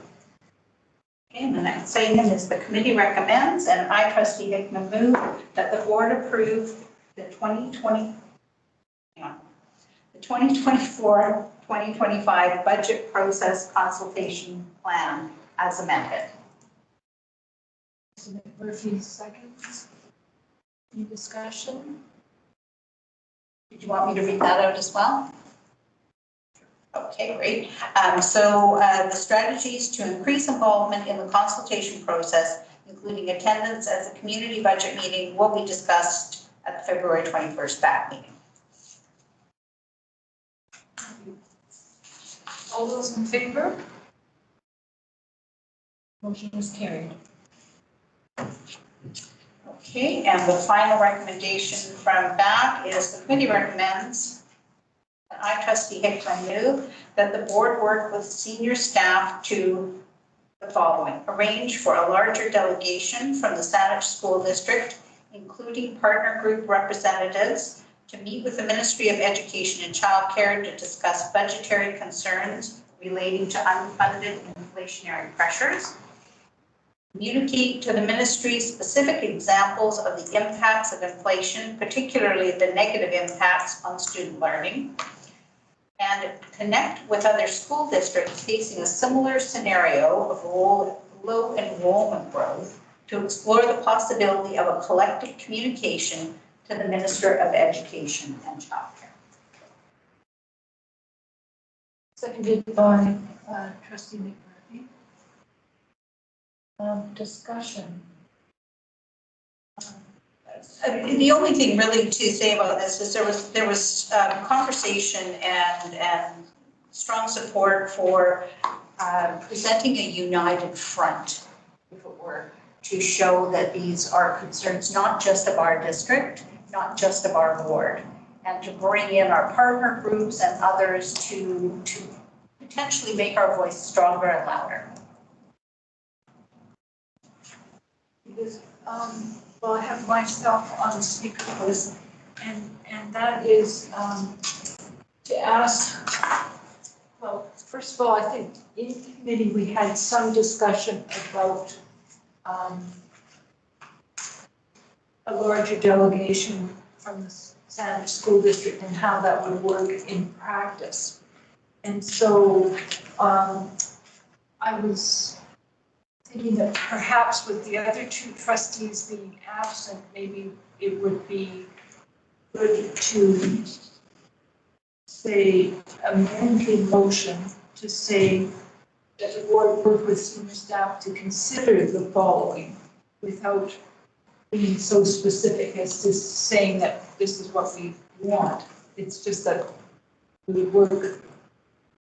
Okay, and the next item is the committee recommends, and I, Trustee Hickman, move that the board approve the 2024-2025 budget process consultation plan as amended. Trustee McMurphy seconds. Any discussion? Did you want me to read that out as well? Okay, great. The strategies to increase involvement in the consultation process, including attendance at the community budget meeting, will be discussed at the February 21st BAC meeting. All those in favor? Motion is carried. Okay, and the final recommendation from that is the committee recommends, and I, Trustee Hickman, move that the board work with senior staff to the following: arrange for a larger delegation from the Saanich School District, including partner group representatives, to meet with the Ministry of Education and Childcare to discuss budgetary concerns relating to unfunded inflationary pressures. Communicate to the ministry specific examples of the impacts of inflation, particularly the negative impacts on student learning. And connect with other school districts facing a similar scenario of low enrollment growth to explore the possibility of a collective communication to the Minister of Education and Childcare. Seconded by trustee McMurphy. Discussion. The only thing really to say about this is there was conversation and strong support for presenting a united front, if it were, to show that these are concerns not just of our district, not just of our board, and to bring in our partner groups and others to potentially make our voice stronger and louder. Because, well, I have myself on the speaker list, and that is to ask, well, first of all, I think in committee, we had some discussion about a larger delegation from the Saanich School District and how that would work in practice. And so I was thinking that perhaps with the other two trustees being absent, maybe it would be good to say, amend the motion to say that the board work with senior staff to consider the following without being so specific as to saying that this is what we want. It's just that we work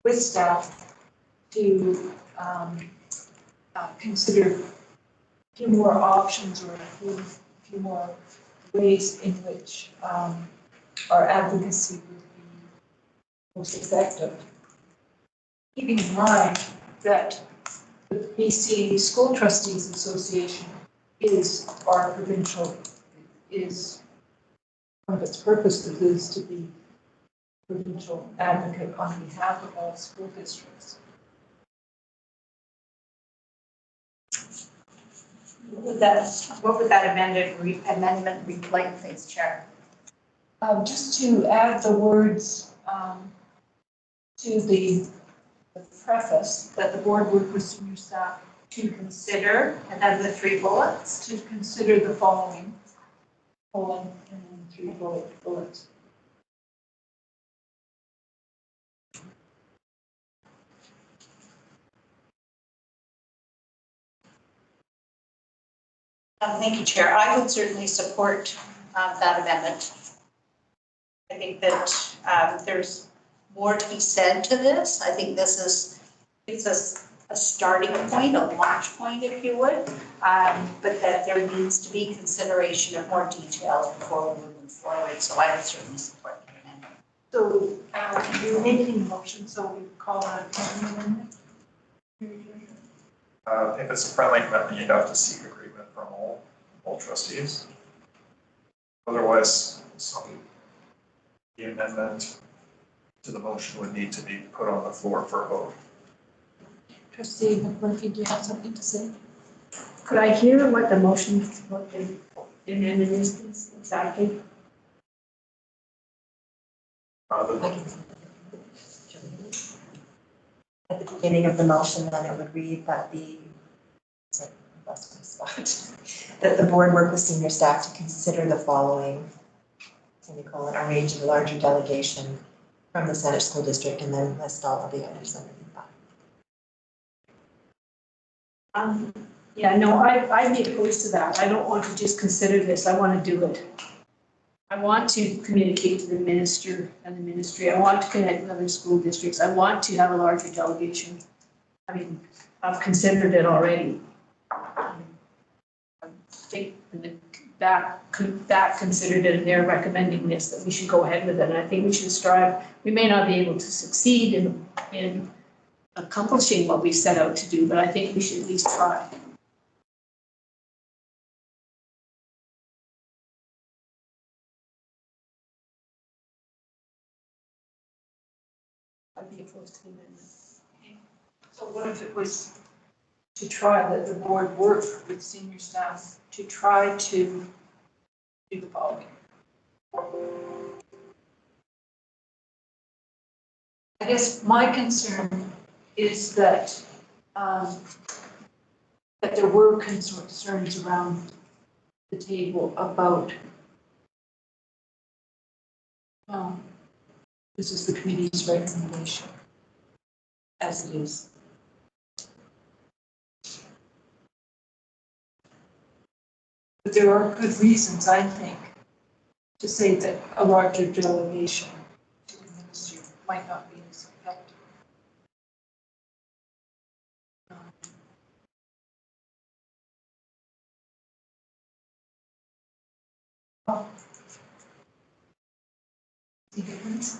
with staff to consider a few more options or a few more ways in which our advocacy would be most effective. Keeping in mind that the BC School Trustees Association is our provincial, is one of its purposes is to be provincial advocate on behalf of all school districts. What would that amendment read like, please, Chair? Just to add the words to the preface that the board work with senior staff To consider, and then the three bullets. to consider the following, colon, and then 3 bullets. Thank you, Chair. I would certainly support that amendment. I think that there's more to be said to this. I think this gives us a starting point, a launch point, if you would, but that there needs to be consideration of more detail before we move forward. So I would certainly support the amendment. So you're making a motion, so we call that an amendment? If it's a friendly amendment, you'd have to seek agreement from all trustees. Otherwise, the amendment to the motion would need to be put on the floor for a vote. Trustee McMurphy, do you have something to say? Could I hear what the motion, what the amendment is exactly? At the beginning of the motion, then it would read that that the board work with senior staff to consider the following, semicolon, arrange a larger delegation from the Saanich School District, and then list all of the others underneath that. Yeah, no, I'd be opposed to that. I don't want to just consider this. I want to do it. I want to communicate to the minister and the ministry. I want to connect with other school districts. I want to have a larger delegation. I mean, I've considered it already. I think the back considered it, and they're recommending this, that we should go ahead with it. And I think we should strive, we may not be able to succeed in accomplishing what we set out to do, but I think we should at least try. I'd be opposed to the amendment. So what if it was to try that the board work with senior staff to try to do the following? I guess my concern is that, that there were concerns around the table about, this is the committee's recommendation, as it is. But there are good reasons, I think, to say that a larger delegation to the ministry might not be as effective.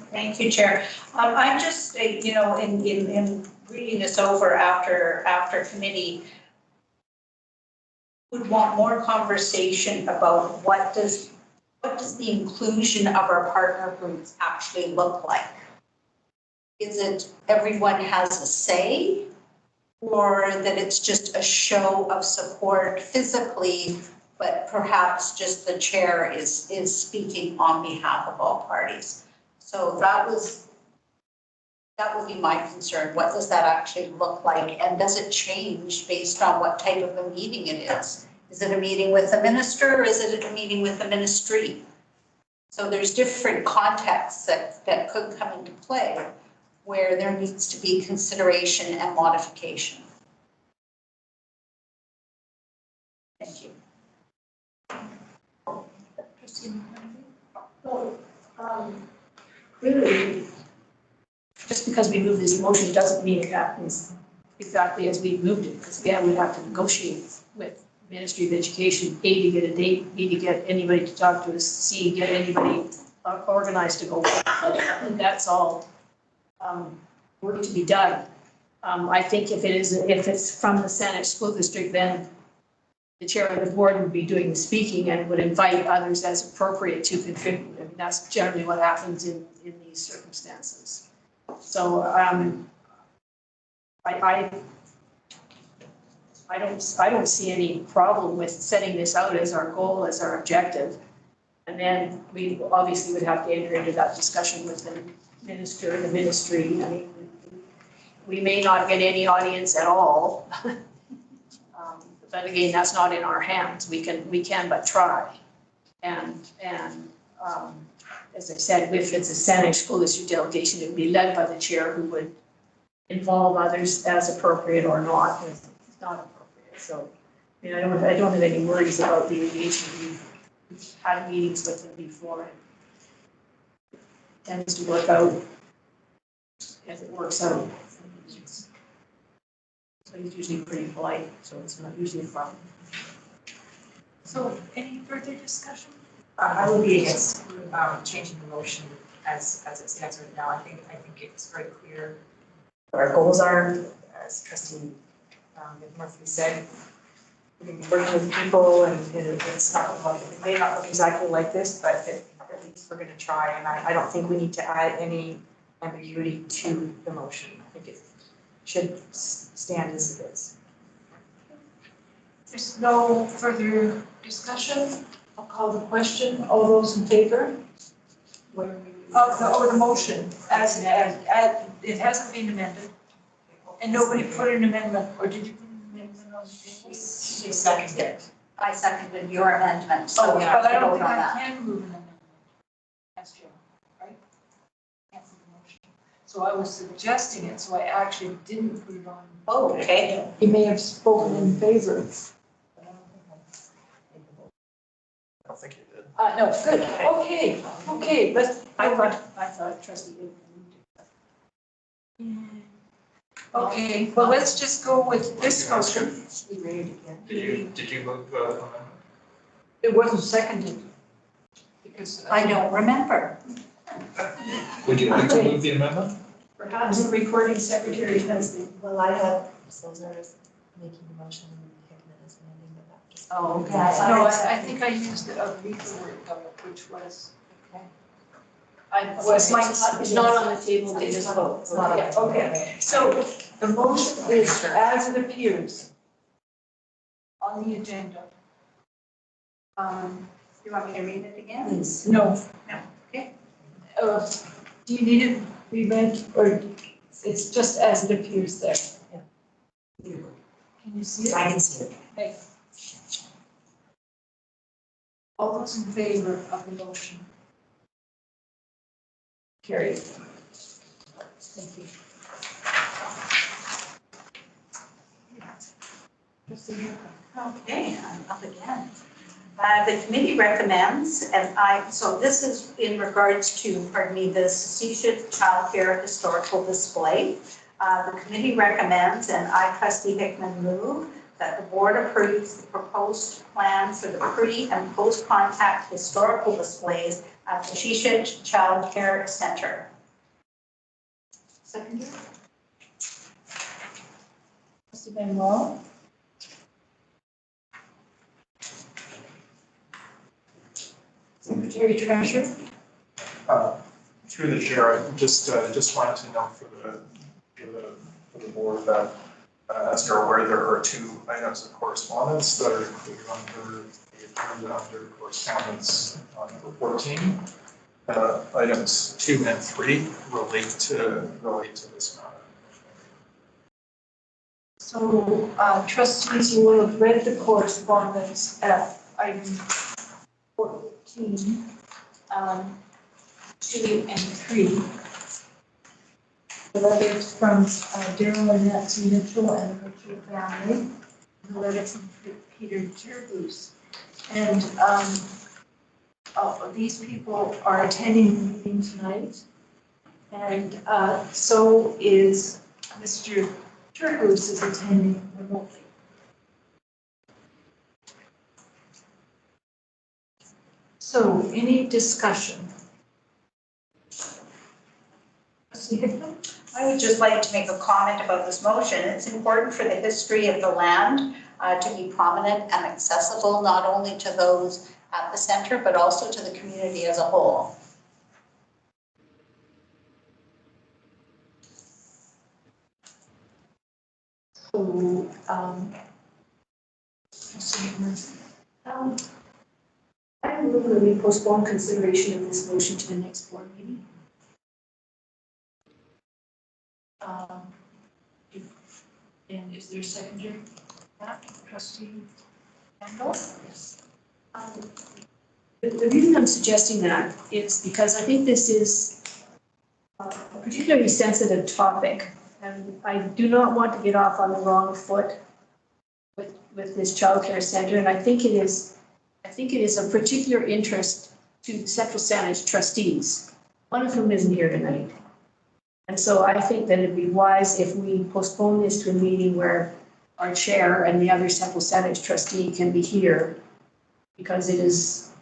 Thank you, Chair. I'm just, in reading this over after committee, would want more conversation about what does the inclusion of our partner groups actually look like? Is it everyone has a say, or that it's just a show of support physically, but perhaps just the chair is speaking on behalf of all parties? So that would be my concern. What does that actually look like? And does it change based on what type of a meeting it is? Is it a meeting with the minister, or is it a meeting with the ministry? So there's different contexts that could come into play where there needs to be consideration and modification. Thank you. Well, clearly, just because we move this motion doesn't mean it happens exactly as we moved it, because again, we'd have to negotiate with Ministry of Education, A, to get a date, B, to get anybody to talk to us, C, get anybody organized to go. And that's all work to be done. I think if it's from the Saanich School District, then the chair of the board would be doing the speaking and would invite others as appropriate to contribute. I mean, that's generally what happens in these circumstances. So I don't see any problem with setting this out as our goal, as our objective. And then we obviously would have to enter into that discussion with the minister, the ministry. I mean, we may not get any audience at all. But again, that's not in our hands. We can but try. And as I said, if it's a Saanich School District delegation, it would be led by the chair, who would involve others as appropriate or not, if it's not appropriate. So, I mean, I don't have any worries about the engagement. We've had meetings with them before. It tends to work out as it works out. So he's usually pretty polite, so it's not usually a problem. So any further discussion? I would be against changing the motion as it stands right now. I think it's very clear what our goals are, as Trustee Murphy said. We're going to be working with people, and it's not like, it may not look exactly like this, but at least we're going to try. And I don't think we need to add any ambiguity to the motion. I think it should stand as it is. There's no further discussion. I'll call the question. All those in favor? Of the motion as it hasn't been amended. And nobody put an amendment, or did you put an amendment on the table? She seconded it. I seconded your amendment, so we But have I to don't vote think on I that. can move an amendment as chair, right? Can't move the motion. So I was suggesting it, so I actually didn't put it on. Oh, okay. He may have spoken in favor. I don't think you did. No, good, okay, let's. I thought Trustee Okay, well, let's just go with this motion. We read it again. Did you move the amendment? It wasn't seconded. Because. I don't remember. Would you like to move the amendment? Perhaps the recording secretary has the. Well, I have Silver making the motion and Hickman is amending, but that just. Oh, okay. No, I think I used a reason word though, which was. Okay. It's not on the table, they just vote. It's not on the Yeah, table. okay. So the motion is as it appears on the agenda. You want me to read it again? Please. No. No, okay. Do you need it reread or it's just as it appears there? Can you see it? I can see it. Okay. All those in favor of the motion? Carried. Thank you. Okay, I'm up again. The committee recommends, so this is in regards to, pardon me, the Sasisha Childcare Historical Display. The committee recommends, and I, Trustee Hickman, move that the board approves the proposed plan for the pre- and post-contact historical displays at the Sasisha Childcare Center. Second. Trustee Van Wall. Secretary Treasurer. Through the chair, I just wanted to note for the board that, as you're aware, there are two items of correspondence that are included under the agenda under correspondence on number 14. Items 2 and 3 relate to this matter. So trustees, you will have read the correspondence at item 14, 2 and 3. The letters from Daryl and Nancy Mitchell and Mitchell family, the letter from Peter Terboos. And these people are attending the meeting tonight. And so is Mr. Terboos is attending remotely. So any discussion? Trustee Hickman? I would just like to make a comment about this motion. It's important for the history of the land to be prominent and accessible, not only to those at the center, but also to the community as a whole. So, Trustee Hickman? I move that we postpone consideration of this motion to the next board meeting. And is there a secondary? Trustee Campbell? Yes. The reason I'm suggesting that is because I think this is a particularly sensitive topic. And I do not want to get off on the wrong foot with this childcare center. And I think it is of particular interest to the Central Saanich trustees, one of whom isn't here tonight. And so I think that it'd be wise if we postpone this to a meeting where our chair and the other Central Saanich trustee can be here because it's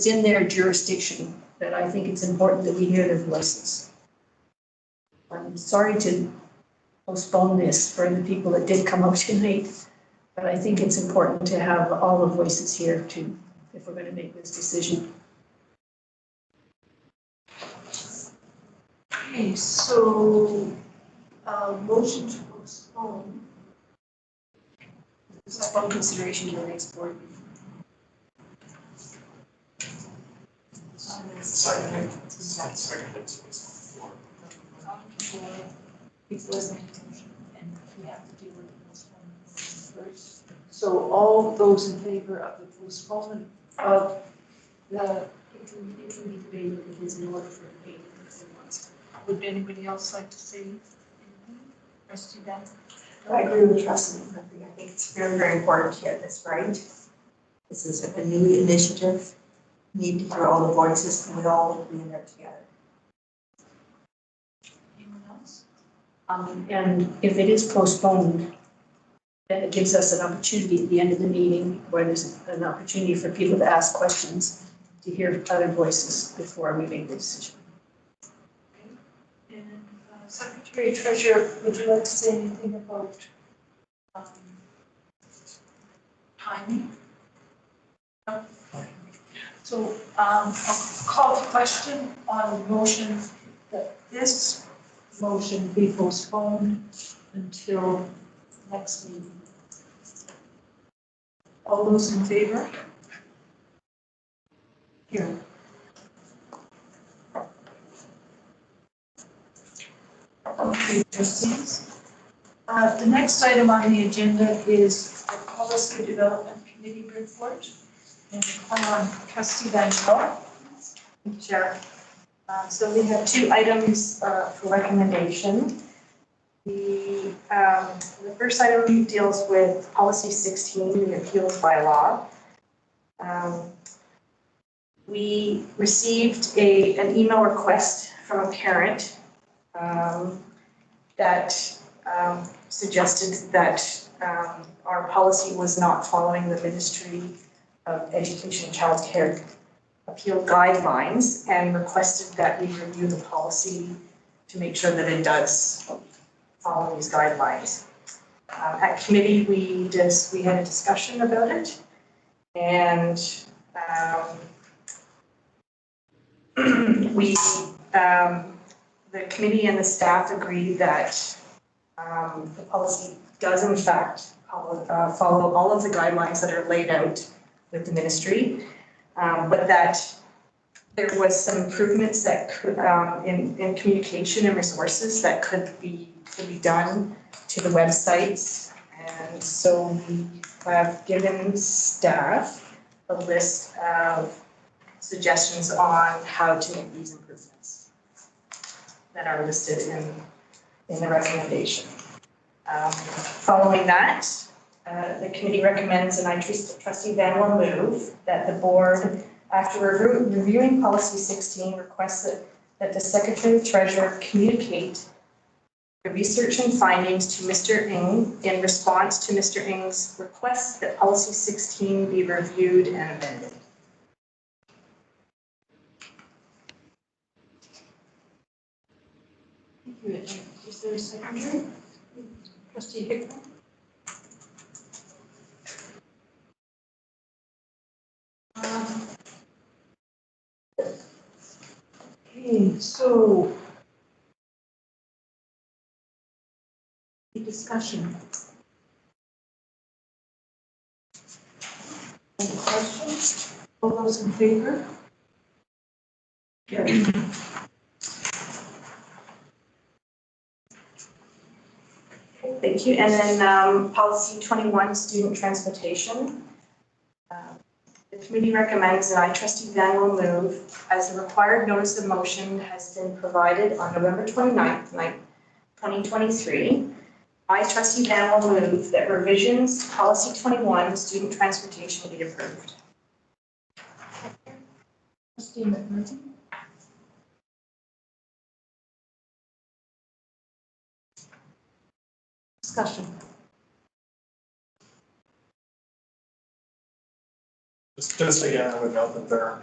in their jurisdiction that I think it's important that we hear their voices. I'm sorry to postpone this for the people that did come out tonight, but I think it's important to have all the voices here too, if we're going to make this decision. Okay, so, motion to postpone. Postpone consideration to the next board meeting. Seconded. Before the motion, and we have to deal with the postponement first. So all those in favor of the postponement of the, It can be debated if it's in order for debate if it wants. would anybody else like to say anything? Trustee Ben? I agree with Trustee Murphy. I think it's very, very important to get this right. This is a new initiative. We need to hear all the voices and we all need to be in there together. Anyone else? And if it is postponed, then it gives us an opportunity at the end of the meeting where there's an opportunity for people to ask questions, to hear other voices before we make the decision. And Secretary Treasurer, would you like to say anything about timing? No? So I'll call the question on the motion that this motion be postponed until next meeting. All those in favor? Here. Okay, trustees. The next item on the agenda is the Policy Development Committee report. And call on Trustee Van Shaw. Thank you, Chair. So we have two items for recommendation. The first item deals with Policy 16, the appeals bylaw. We received an email request from a parent that suggested that our policy was not following the Ministry of Education and Child Care appeal guidelines and requested that we review the policy to make sure that it does follow these guidelines. At committee, we had a discussion about it, and the committee and the staff agreed that the policy does in fact follow all of the guidelines that are laid out with the ministry, but that there was some improvements that could, in communication and resources that could be done to the websites. And so we have given staff a list of suggestions on how to make these improvements that are listed in the recommendation. Following that, the committee recommends, and I trustee Van will move, that the board, after reviewing policy 16, requests that the secretary treasurer communicate the research and findings to Mr. Ng in response to Mr. Ng's request that policy 16 be reviewed and amended. Thank you. Is there a secretary? Trustee Hickman? Okay, so the discussion. Any questions? All those in favor? Carried. Thank you. And then policy 21, student transportation. The committee recommends, and I, trustee Van, will move, as the required notice of motion has been provided on November 29th, 2023. I, trustee Van, will move that revisions to policy 21, student transportation, be approved. Trustee McMurphy? Discussion. Just again, I would note that there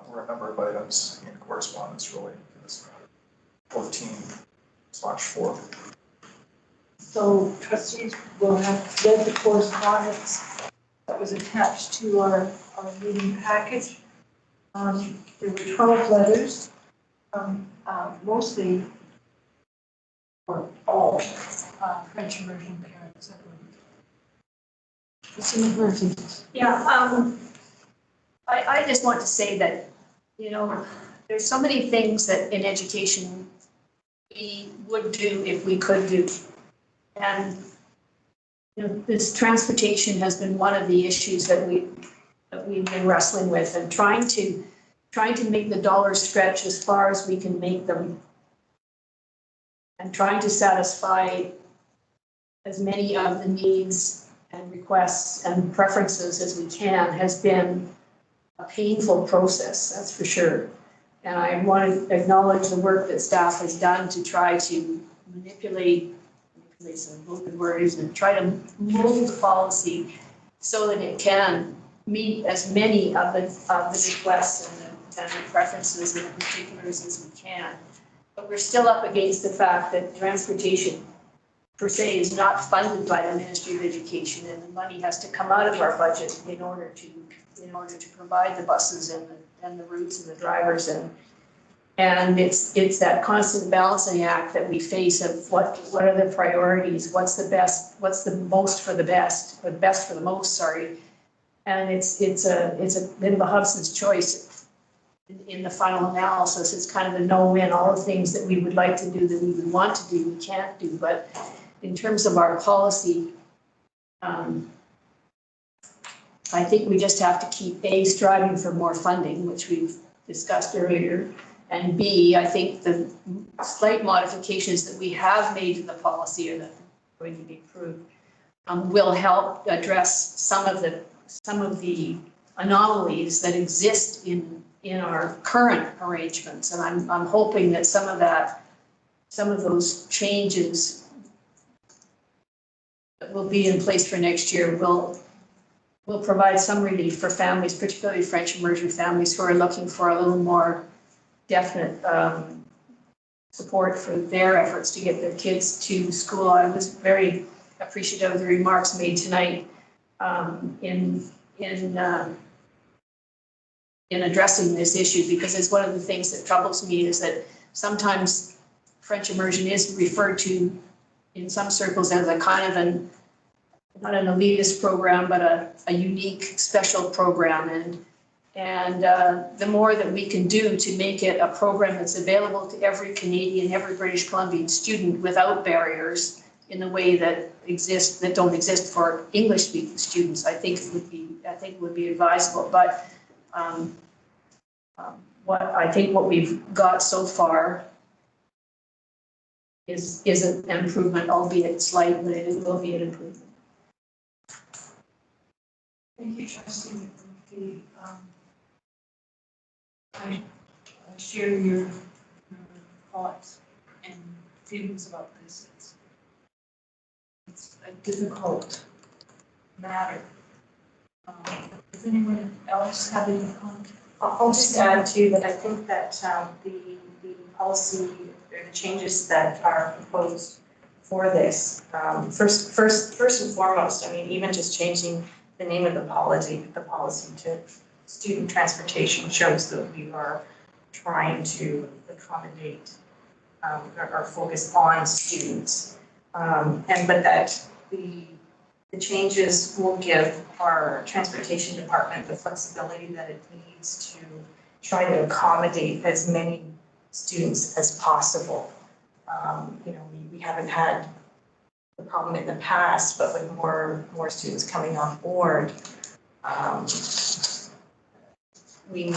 were a number of items in correspondence relating to this matter. 14/4. So trustees will have read the correspondence that was attached to our meeting package. There were 12 letters, mostly, or all, French immersion parents, I believe. Trustee McMurphy. Yeah, I just want to say that, you know, there's so many things that in education we would do if we could do. And, you know, this transportation has been one of the issues that we've been wrestling with, and trying to make the dollars stretch as far as we can make them, and trying to satisfy as many of the needs and requests and preferences as we can has been a painful process, that's for sure. And I want to acknowledge the work that staff has done to try to manipulate Lisa, local words, and try to mold the policy so that it can meet as many of the requests and the preferences and the particulars as we can. But we're still up against the fact that transportation per se is not funded by the Ministry of Education, and the money has to come out of our budget in order to provide the buses and the routes and the drivers and it's that constant balancing act that we face of what are the priorities, what's the best, what's the most for the best, or the best for the most, sorry. And it's a bit of a Hobson's choice in the final analysis. It's kind of a no-win, all the things that we would like to do, that we would want to do, we can't do. But in terms of our policy, I think we just have to keep A, striving for more funding, which we've discussed earlier, and B, I think the slight modifications that we have made to the policy or that are going to be approved will help address some of the anomalies that exist in our current arrangements. And I'm hoping that some of those changes that will be in place for next year will provide some relief for families, particularly French immersion families who are looking for a little more definite support for their efforts to get their kids to school. I was very appreciative of the remarks made tonight in addressing this issue, because it's one of the things that troubles me is that sometimes French immersion is referred to in some circles as a kind of not an elitist program, but a unique special program. And the more that we can do to make it a program that's available to every Canadian, every British Columbian student without barriers in the way that don't exist for English-speaking students, I think it would be advisable. But what we've got so far is an improvement, albeit slight, but it will be an improvement. Thank you, Trustee McMurphy. I share your thoughts and feelings about this. It's a difficult matter. Does anyone else have any comment? I'll just add too that I think that the policy or the changes that are proposed for this, first and foremost, I mean, even just changing the name of the policy to student transportation shows that we are trying to accommodate our focus on students. But that the changes will give our transportation department the flexibility that it needs to try to accommodate as many students as possible. We haven't had the problem in the past, but with more students coming on board, we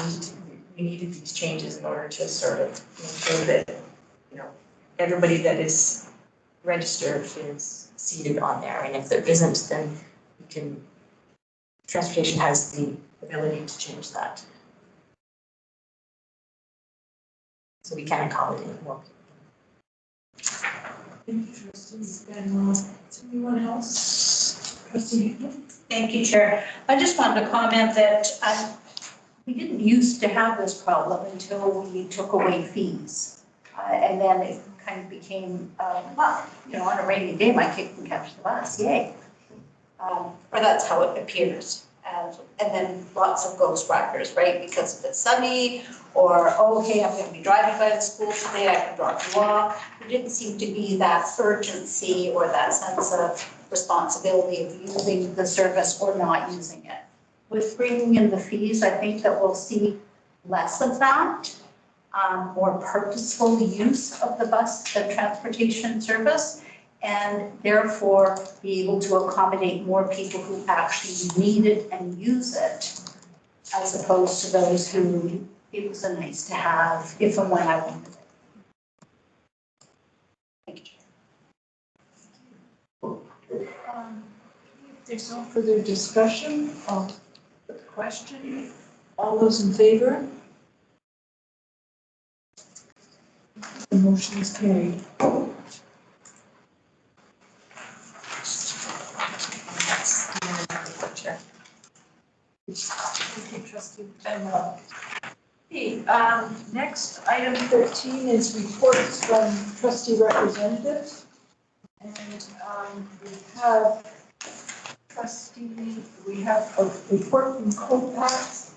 needed these changes in order to sort of make sure that, everybody that is registered is seated on there. And if there isn't, then transportation has the ability to change that. So we can accommodate more people. Thank you, Trustee. And anyone else? Trustee Hickman? Thank you, Chair. I just wanted to comment that we didn't used to have this problem until we took away fees. And then it kind of became, on a rainy day, my kid can catch the bus, yay. Or that's how it appears. And then lots of ghost riders, right? Because if it's sunny or, okay, I'm going to be driving by the school today, I can drop you off. There didn't seem to be that urgency or that sense of responsibility of using the service or not using it. With bringing in the fees, I think that we'll see less of that, more purposeful use of the bus and transportation service, and therefore be able to accommodate more people who actually need it and use it, as opposed to those who it was a nice to have if and when I wanted it. Thank you. If there's no further discussion of the question, all those in favor? The motion is carried. next, item 13 is reports from trustee representatives. And we have a report from COPAX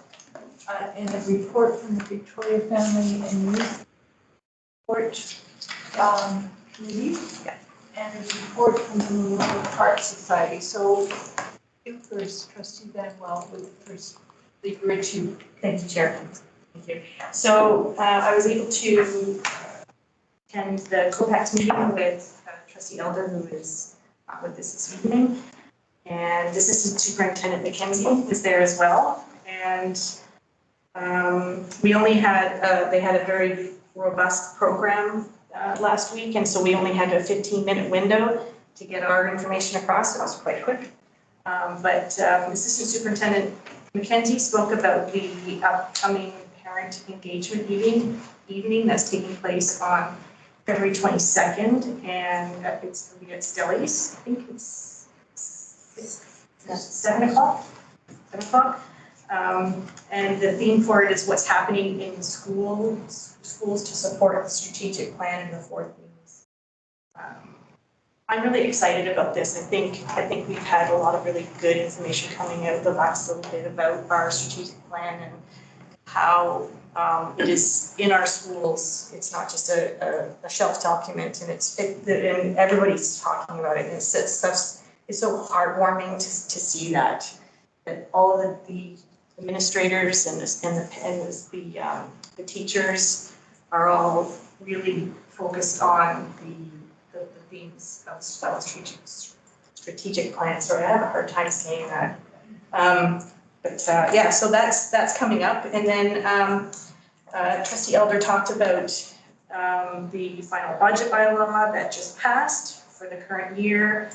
and a report from the Victoria Family and Youth Court Committee, and a report from the Municipal Park Society. So, you first, trustee Banwell, with the first, the bridge you. Thank you, Chair. Thank you. So I was able to attend the COPAX meeting with trustee Elder, who is with us this evening. And Assistant Superintendent Mackenzie was there as well. And we only had, they had a very robust program last week. And so we only had a 15-minute window to get our information across. It was quite quick. But Assistant Superintendent Mackenzie spoke about the upcoming parent engagement evening that's taking place on February 22nd, and it's going to be at Stellies. I think it's 7 o'clock. 7 o'clock. And the theme for it is what's happening in schools to support the strategic plan and the 4 themes. I'm really excited about this. I think we've had a lot of really good information coming out the last little bit about our strategic plan and how it is in our schools. It's not just a shelf document, and and everybody's talking about it. And it's so heartwarming to see that all of the administrators and the teachers are all really focused on the themes of strategic plan. Sorry, I have a hard time saying that. Yeah, so that's coming up. And then Trustee Elder talked about the final budget bylaw that just passed for the current year,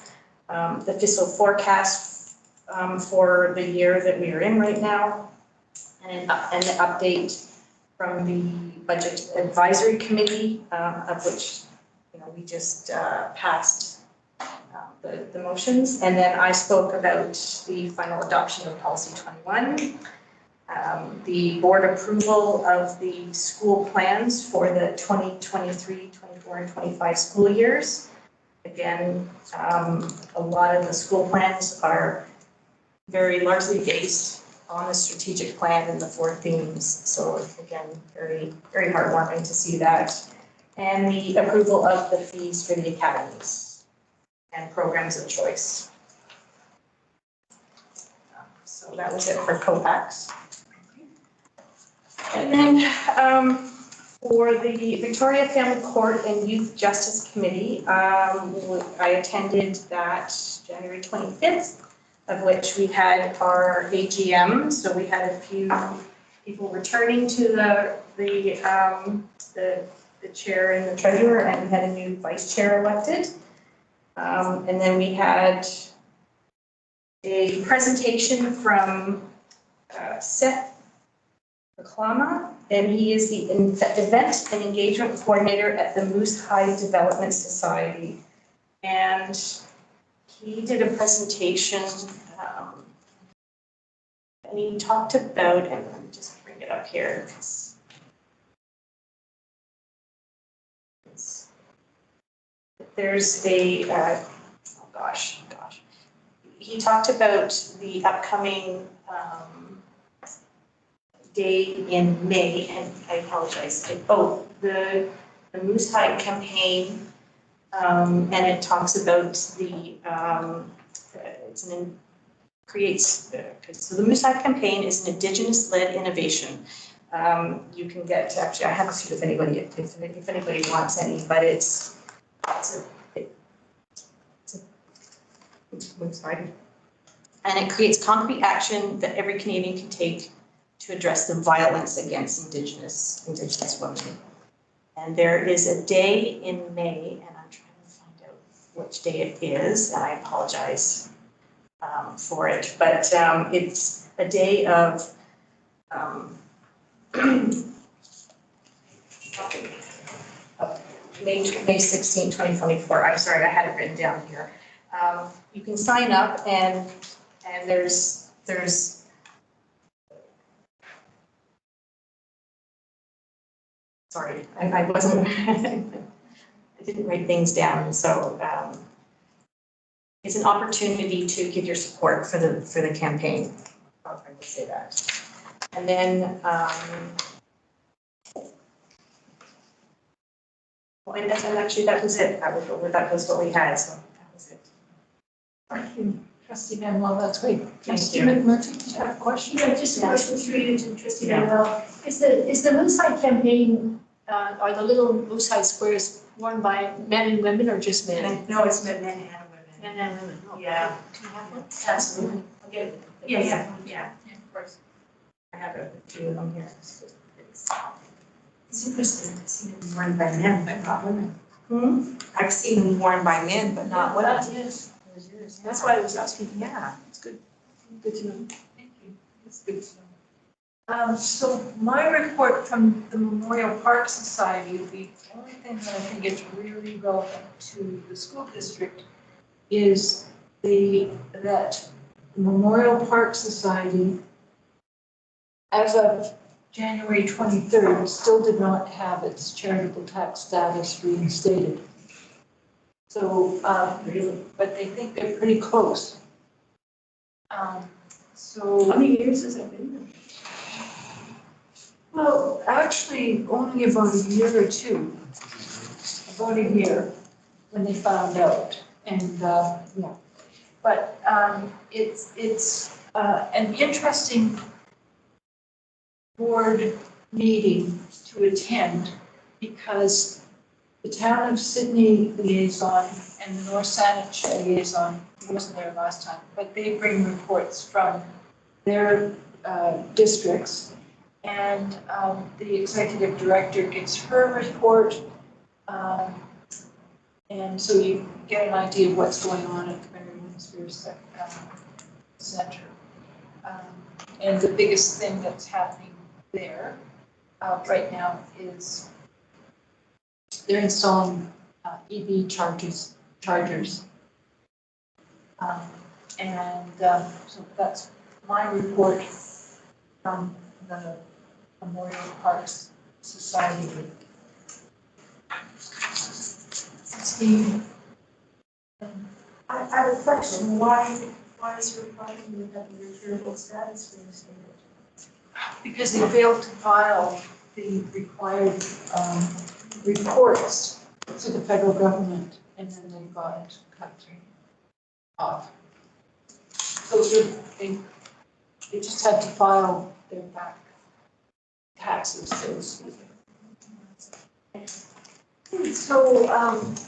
the fiscal forecast for the year that we are in right now, and the update from the Budget Advisory Committee, of which we just passed the motions. And then I spoke about the final adoption of Policy 21, the board approval of the school plans for the 2023, 24, and 25 school years. Again, a lot of the school plans are very largely based on the strategic plan and the 4 themes. So again, very, very heartwarming to see that. And the approval of the fees for the academies and programs of choice. So that was it for COPAX. And then for the Victoria Family Court and Youth Justice Committee, I attended that January 25th, of which we had our AGM. So we had a few people returning to the chair and the treasurer, and we had a new vice chair elected. And then we had a presentation from Seth Klama, and he is the event and engagement coordinator at the Moose High Development Society. And he did a presentation, and he talked about, and let me just bring it up here. There's a, gosh. He talked about the upcoming day in May, and I apologize. The Moose High campaign, and it talks about the, so the Moose High campaign is an Indigenous-led innovation. You can get, actually, I haven't seen if anybody wants any, but it's and it creates concrete action that every Canadian can take to address the violence against Indigenous women. And there is a day in May, and I'm trying to find out which day it is, and I apologize for it, but it's a day of May 16, 2024. I'm sorry, I had it written down here. You can sign up, and there's sorry, I wasn't, I didn't write things down, so, it's an opportunity to give your support for the campaign. I would say that. And then, well, and actually, that was it. That was what we had, so that was it. Thank you, trustee Manuel, that's great. Trustee you. McMurphy, do you have a question? Yeah, just a question for you to trustee Yeah. Manuel. Is the Moose High campaign, are the little Moose High squares worn by men and women or just men? No, it's men and women. Men and women. Oh, Yeah. Can I have one? Absolutely. I'll get it. Yeah, of course. I have a few of them here. It's interesting, I've seen them worn by men, but not women. I've seen them worn by men, but not women. Yes. That's why I was asking. Yeah. It's good. Good to know. Thank you. That's good to know. So my report from the Memorial Park Society, the only thing that I think is really relevant to the school district is that Memorial Park Society, as of January 23rd, still did not have its charitable tax status reinstated. So, but they think they're pretty close. So. How many years has it been? Well, actually, only about a year or two, about a year, when they found out, and, yeah. But, it's an interesting board meeting to attend, because the town of Sydney liaison and the North Saanich liaison, who wasn't there last time, but they bring reports from their districts. And the executive director gives her report. And so you get an idea of what's going on at the Mary Winspear Center. And the biggest thing that's happening there right now is they're installing EV chargers. And so that's my report from the Memorial Parks Society. Steve? I have a question, why is requiring that your charitable status reinstated? Because they failed to file the required reports to the federal government, and then they got cut off. So they just had to file their back taxes, so to speak. So,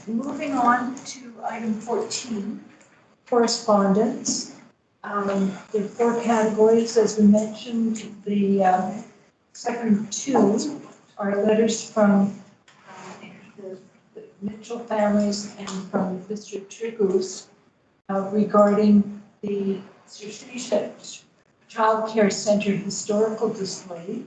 moving on to item 14, correspondence. There are 4 categories, as we mentioned. The second 2 are letters from the Mitchell families and from Mr. Trigos regarding the Strategic Child Care Center historical display.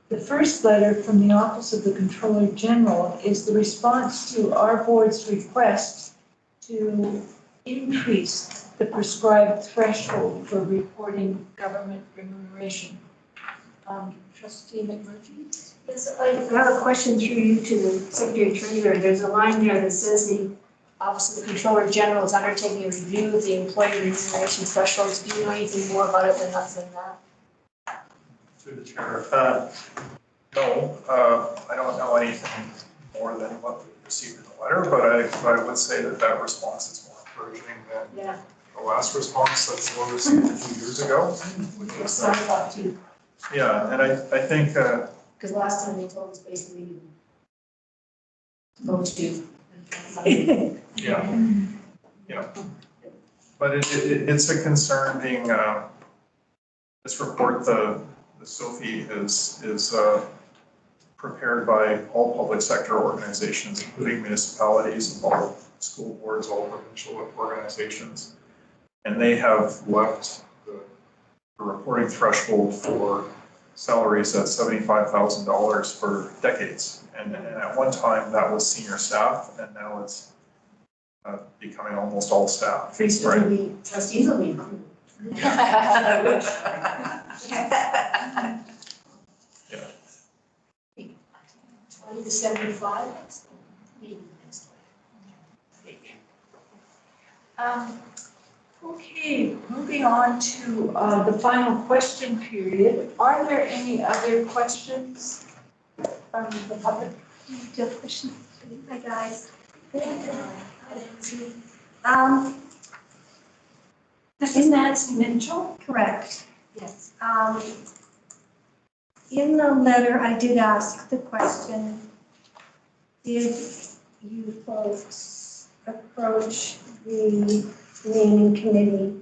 The first letter from the Office of the Controller General is the response to our board's request to increase the prescribed threshold for reporting government remuneration. Trustee McMurphy? Yes, I have a question through you to the Secretary Treasurer. There's a line there that says the Office of the Controller General is undertaking a review of the employee remuneration thresholds. Do you know anything more about it than that? Through the chair. No, I don't know anything more than what we received in the letter, but I would say that response is more encouraging than Yeah. the last response that we received a few years ago. Which was, Sorry about you, yeah, and I think, because last time they told us basically go to. yeah. But it's a concern being, this report, the SOFI is prepared by all public sector organizations, including municipalities, all school boards, all provincial organizations. And they have left the reporting threshold for salaries at $75,000 for decades. And at one time that was senior staff, and now it's becoming almost all staff. Pretty soon the trustees will be included. Yeah. move to 75. Okay, moving on to the final question period. Are there any other questions from the public? Do you have a question? Hi, guys. This is Nancy Mitchell. Correct. Yes. In the letter, I did ask the question, did you folks approach the naming committee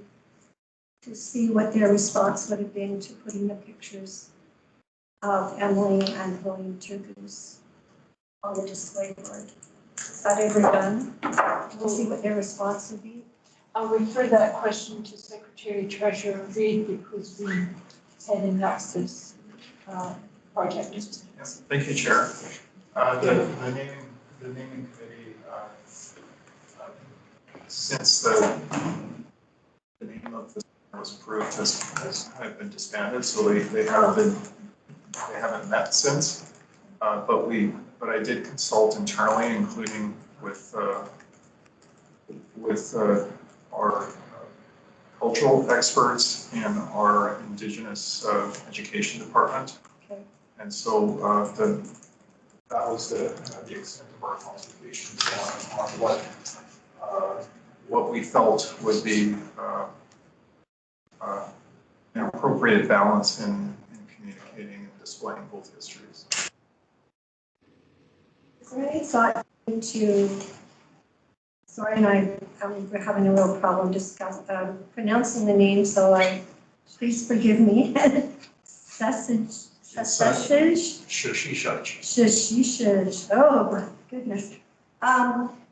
to see what their response would have been to putting the pictures of Emily and William Turgoose on the display board? Is that ever done? We'll see what their response would be. I'll refer that question to Secretary Treasurer Reid, who's been heading up this project. Yes, thank you, Chair. The naming committee, since the name of this was approved, has kind of been disbanded, so they haven't met since. But I did consult internally, including with our cultural experts and our Indigenous education department. Okay. And so that was the extent of our consultations on what we felt would be an appropriate balance in communicating and displaying both histories. Is there any thought into, sorry, and we're having a little problem pronouncing the name, so please forgive me. Shashish. Oh, my goodness.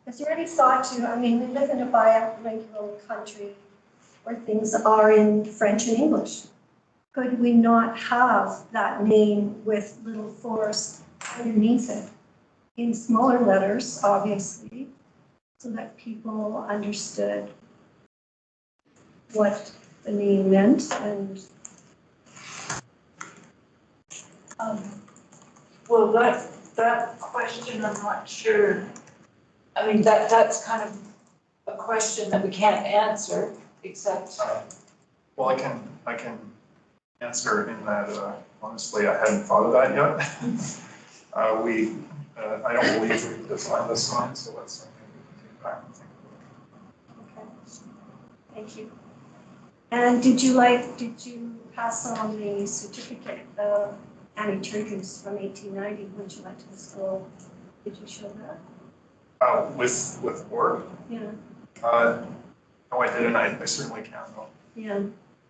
Is there any thought to, we live in a bilingual country where things are in French and English. Could we not have that name with Little Forest underneath it in smaller letters, obviously, so that people understood what the name meant and well, that question, I'm not sure. That's kind of a question that we can't answer, except. Well, I can answer in that, honestly, I hadn't thought of that yet. I don't believe we've designed this sign, so that's something we can take back and think about. Okay, thank you. And did you pass on the certificate of Annie Turgoose from 1890 when she went to the school? Did you show that? With work? Yeah. No, I didn't. I certainly can though. Yeah.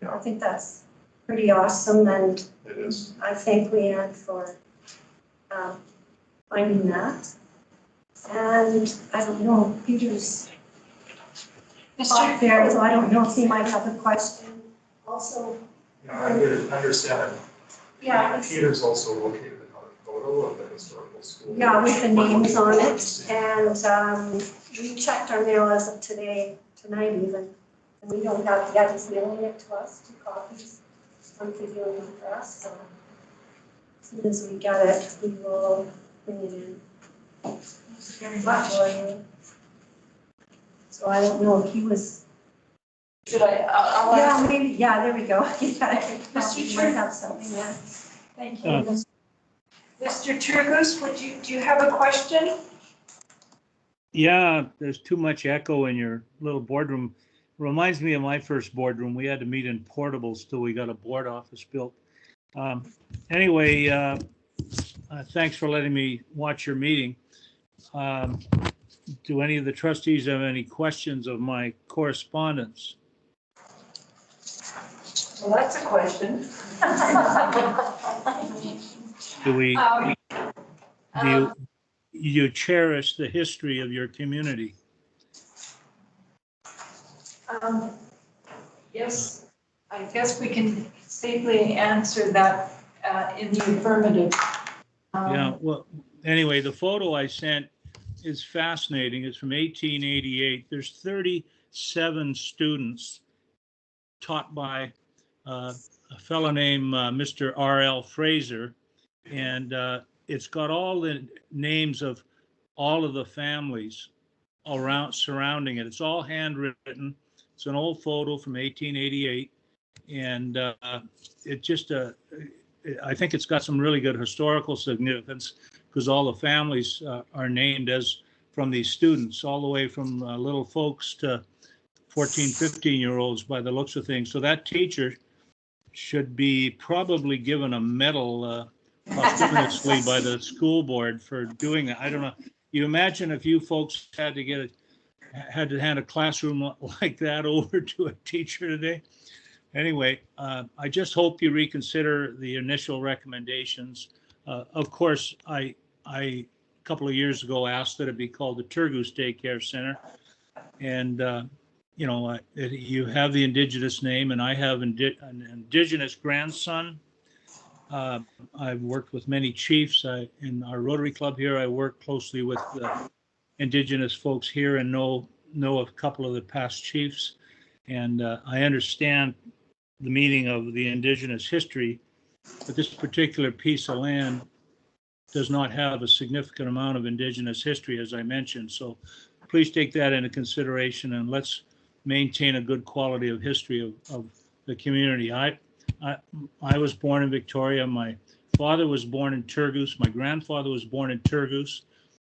Yeah. I think that's pretty awesome, and It is. I thank Leanne for finding that. And I don't know, Peter's up there, so I don't know if he might have a question also. Yeah, I understand. Yeah. Peter's also located another photo of the historical school. Yeah, with the names on it, and we checked our mail as of tonight even, and we don't have, yet he's mailing it to us, 2 copies. I'm thinking of one for us, so as soon as we get it, we will bring it in. Very much. So I don't know if he was, Should I'll ask. yeah, maybe, yeah, there we go. Yeah, Mr. you might have something there. Thank you. Mr. Turgoose, do you have a question? Yeah, there's too much echo in your little boardroom. Reminds me of my first boardroom. We had to meet in portables till we got a board office built. Anyway, thanks for letting me watch your meeting. Do any of the trustees have any questions of my correspondence? Well, that's a question. Do you cherish the history of your community? Yes, I guess we can safely answer that in the affirmative. Yeah, well, anyway, the photo I sent is fascinating. It's from 1888. There's 37 students taught by a fellow named Mr. R.L. Fraser. And it's got all the names of all of the families around surrounding it. It's all handwritten. It's an old photo from 1888, and it just I think it's got some really good historical significance because all the families are named as from these students, all the way from little folks to 14, 15-year-olds by the looks of things. So that teacher should be probably given a medal posthumously by the school board for doing that. I don't know. You imagine if you folks had to hand a classroom like that over to a teacher today. Anyway, I just hope you reconsider the initial recommendations. Of course, I a couple of years ago asked that it be called the Turgoose Daycare Center. And, you know, you have the Indigenous name, and I have an Indigenous grandson. I've worked with many chiefs. In our Rotary Club here, I work closely with Indigenous folks here and know a couple of the past chiefs. And I understand the meaning of the Indigenous history, but this particular piece of land does not have a significant amount of Indigenous history, as I mentioned. So please take that into consideration, and let's maintain a good quality of history of the community. I was born in Victoria. My father was born in Turgoose. My grandfather was born in Turgoose,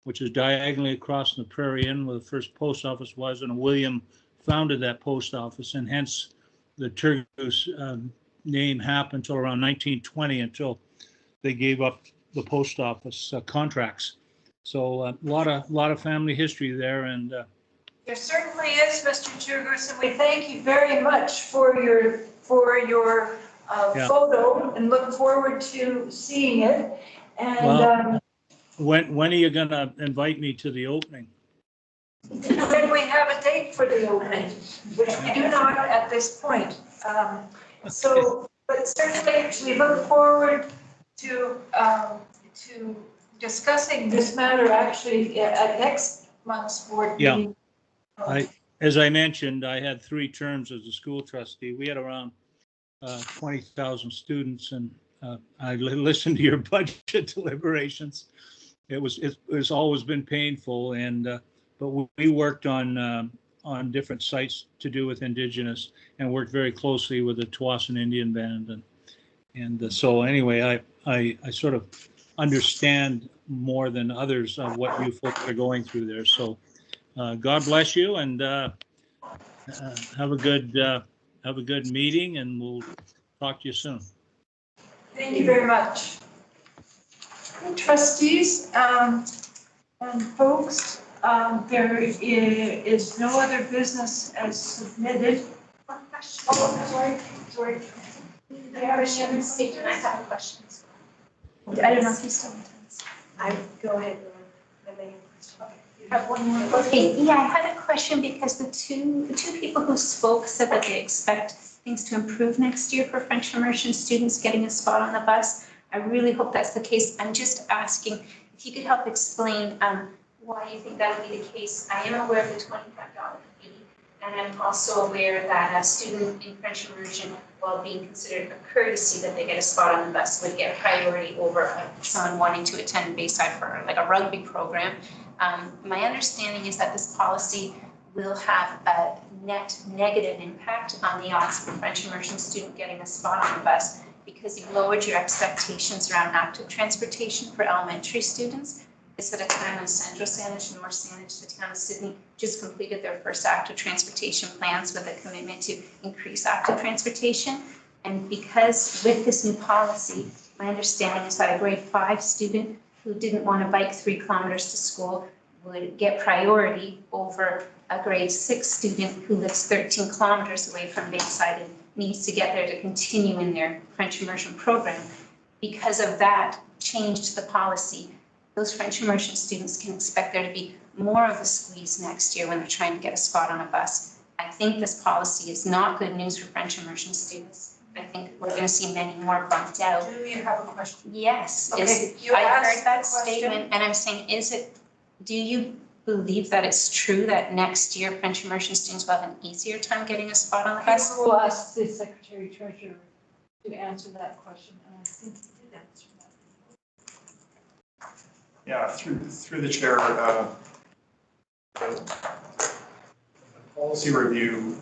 which is diagonally across from the Prairie Inn where the first post office was, and William founded that post office, and hence the Turgoose name happened until around 1920, until they gave up the post office contracts. So a lot of family history there, and There certainly is, Mr. Turgoose, and we thank you very much for your Yeah. photo and look forward to seeing it. And Well, when are you gonna invite me to the opening? when we have a date for the opening, which we do not at this point. So, but certainly we look forward to discussing this matter actually at next month's board Yeah. meeting. As I mentioned, I had 3 terms as a school trustee. We had around 20,000 students, and I listened to your budget deliberations. It's always been painful, and but we worked on different sites to do with Indigenous, and worked very closely with the Tawasin Indian Band, and so anyway, I sort of understand more than others of what you folks are going through there. So God bless you, and have a good meeting, and we'll talk to you soon. Thank you very much. Trustees and folks, there is no other business as submitted. One question. Oh, sorry. I have a question. I don't know if he's still intense. Go ahead, Lauren. You have one more. Okay, yeah, I had a question because the two people who spoke said that they expect things to improve next year for French immersion students getting a spot on the bus. I really hope that's the case. I'm just asking if you could help explain why you think that would be the case. I am aware of the $25 fee, and I'm also aware that a student in French immersion, while being considered a courtesy that they get a spot on the bus, would get priority over someone wanting to attend Bayside for like a rugby program. My understanding is that this policy will have a net negative impact on the odds of a French immersion student getting a spot on the bus because you've lowered your expectations around active transportation for elementary students. This at a time when Central Saanich and North Saanich, the town of Sydney, just completed their first active transportation plans with a commitment to increase active transportation. And because with this new policy, my understanding is that a grade 5 student who didn't want to bike 3 kilometers to school would get priority over a grade 6 student who lives 13 kilometers away from Bayside and needs to get there to continue in their French immersion program. Because of that change to the policy, those French immersion students can expect there to be more of a squeeze next year when they're trying to get a spot on a bus. I think this policy is not good news for French immersion students. I think we're going to see many more bumped out. Do you have a question? Yes, Okay, you I asked heard that the question. statement, and I'm saying, do you believe that it's true that next year French immersion students will have an easier time getting a spot on the bus? I will ask the Secretary Treasurer to answer that question, and I think he did answer that. Yeah, through the chair, the policy review,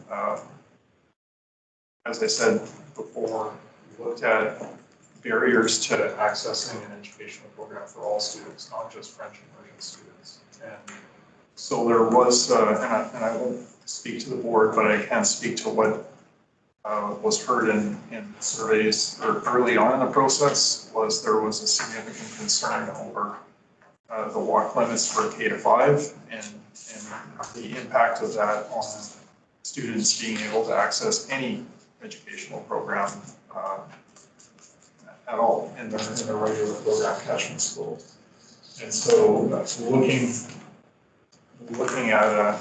as I said before, looked at barriers to accessing an educational program for all students, not just French immersion students. And so there was, and I won't speak to the board, but I can speak to what was heard in surveys or early on in the process, was there was a significant concern over the walk limits for K-5 and the impact of that on students being able to access any educational program at all in their regular program catchment school. And so looking at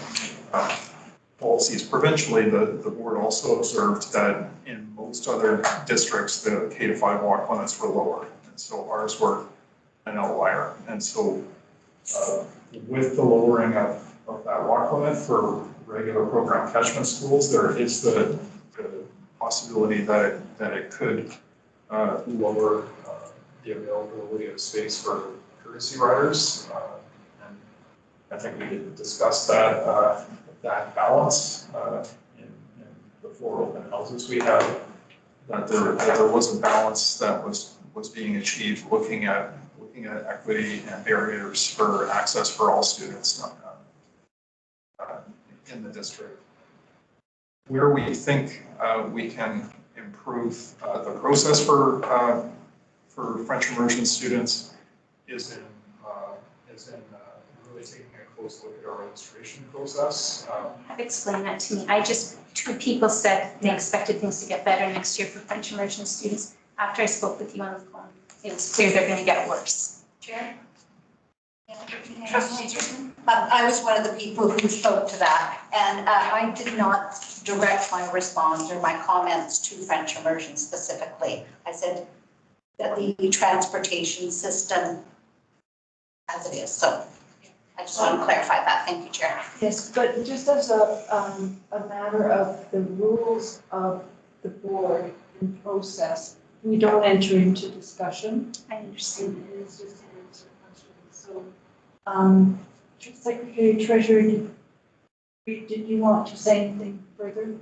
policies provincially, the board also observed that in most other districts, the K-5 walk limits were lower. And so ours were an outlier. And so with the lowering of that walk limit for regular program catchment schools, there is the possibility that it could lower the availability of space for courtesy riders. And I think we did discuss that balance in the 4 open houses we had, that there was a balance that was being achieved looking at equity and barriers for access for all students in the district. Where we think we can improve the process for French immersion students is in really taking a close look at our registration process. Explain that to me. Two people said they expected things to get better next year for French immersion students. After I spoke with you on the phone, it was clear they're going to get worse. Chair? I was one of the people who spoke to that, and I did not direct my response or my comments to French immersion specifically. I said that the transportation system as it is. So I just want to clarify that. Thank you, Chair. Yes, but just as a matter of the rules of the board and process, we don't enter into discussion. I understand. It is just an answer question. So, Secretary Treasurer, did you want to say anything further?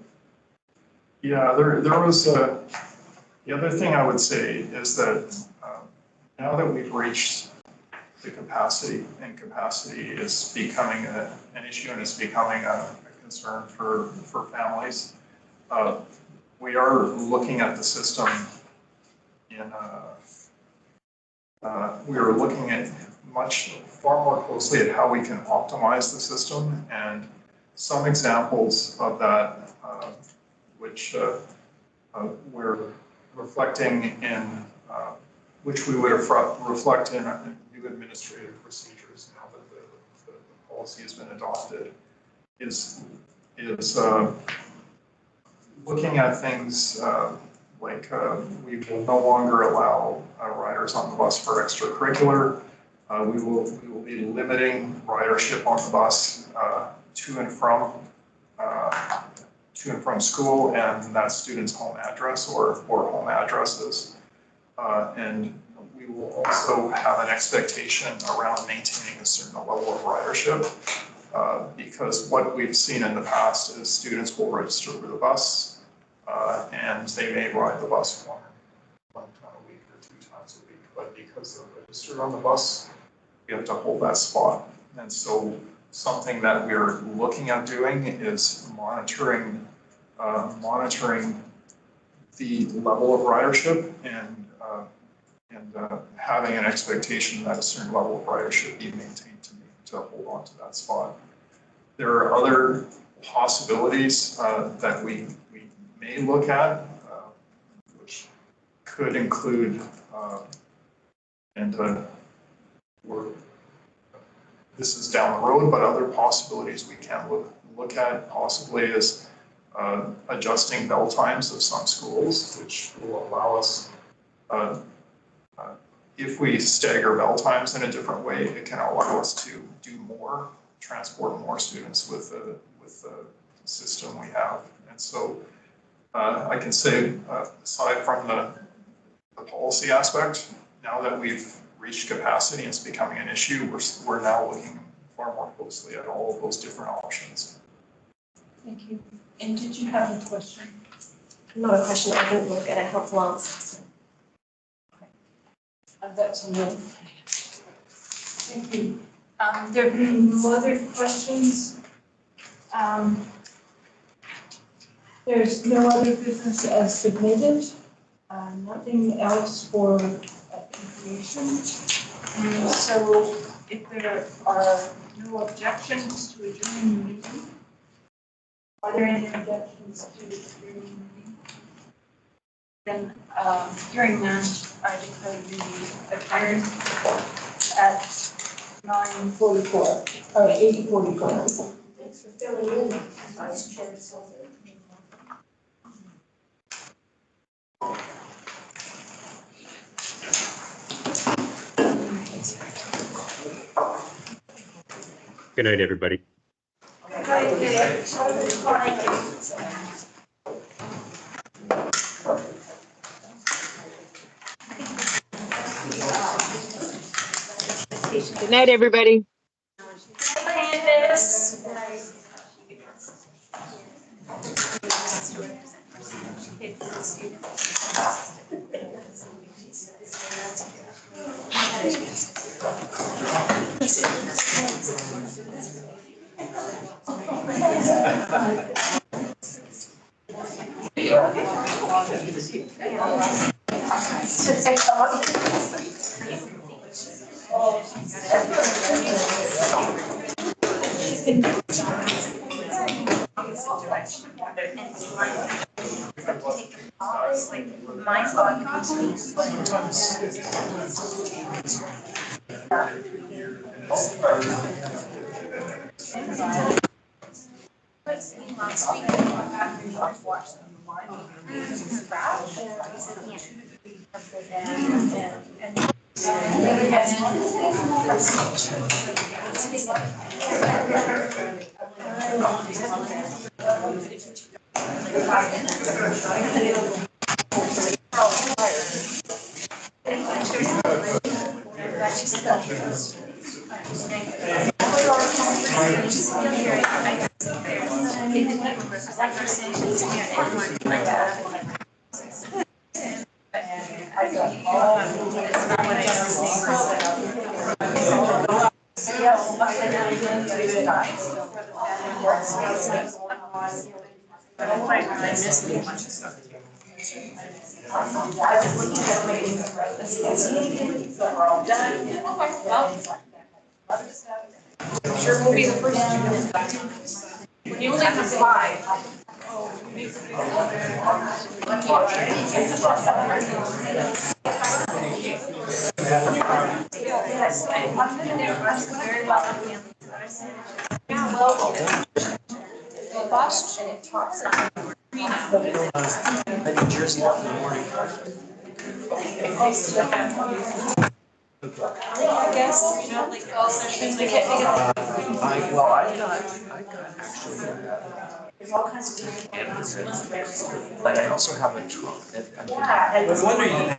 Yeah, there was the other thing I would say is that now that we've reached the capacity, and capacity is becoming an issue and is becoming a concern for families, we are looking at the system we are looking at far more closely at how we can optimize the system, and some examples of that, which we're reflecting in, which we would reflect in new administrative procedures now that the policy has been adopted, is looking at things like we will no longer allow riders on the bus for extracurricular. We will be limiting ridership on the bus to and from school and that student's home address or home addresses. And we will also have an expectation around maintaining a certain level of ridership because what we've seen in the past is students will register for the bus and they may ride the bus one time a week or 2 times a week, but because they're registered on the bus, we have to hold that spot. And so something that we're looking at doing is monitoring the level of ridership and having an expectation that a certain level of ridership be maintained to hold on to that spot. There are other possibilities that we may look at, which could include, this is down the road, but other possibilities we can look at possibly is adjusting bell times of some schools, which will allow us, if we stagger bell times in a different way, it can allow us to do more, transport more students with the system we have. And so I can say, aside from the policy aspect, now that we've reached capacity and it's becoming an issue, we're now looking far more closely at all of those different options. Thank you. And did you have a question? Not a question, I didn't look at a helpful answer. That's a no. Thank you. There have been no other questions. There's no other business as submitted. Nothing else for information. And so if there are no objections to adjourning the meeting, are there any objections to adjourning the meeting? Then, hearing none, I declare the meeting adjourned at 9:44, or 8:44. Thanks for filling in, Vice Chair Silver. Good night, everybody. Good night, everybody. Candace. Sure will be the first. When you only have 5. Robust. I did Jersey in the morning. I guess, you know, like all sessions, they can't make it. I got actually, There's all kinds of different. but I also have a trunk. I was wondering.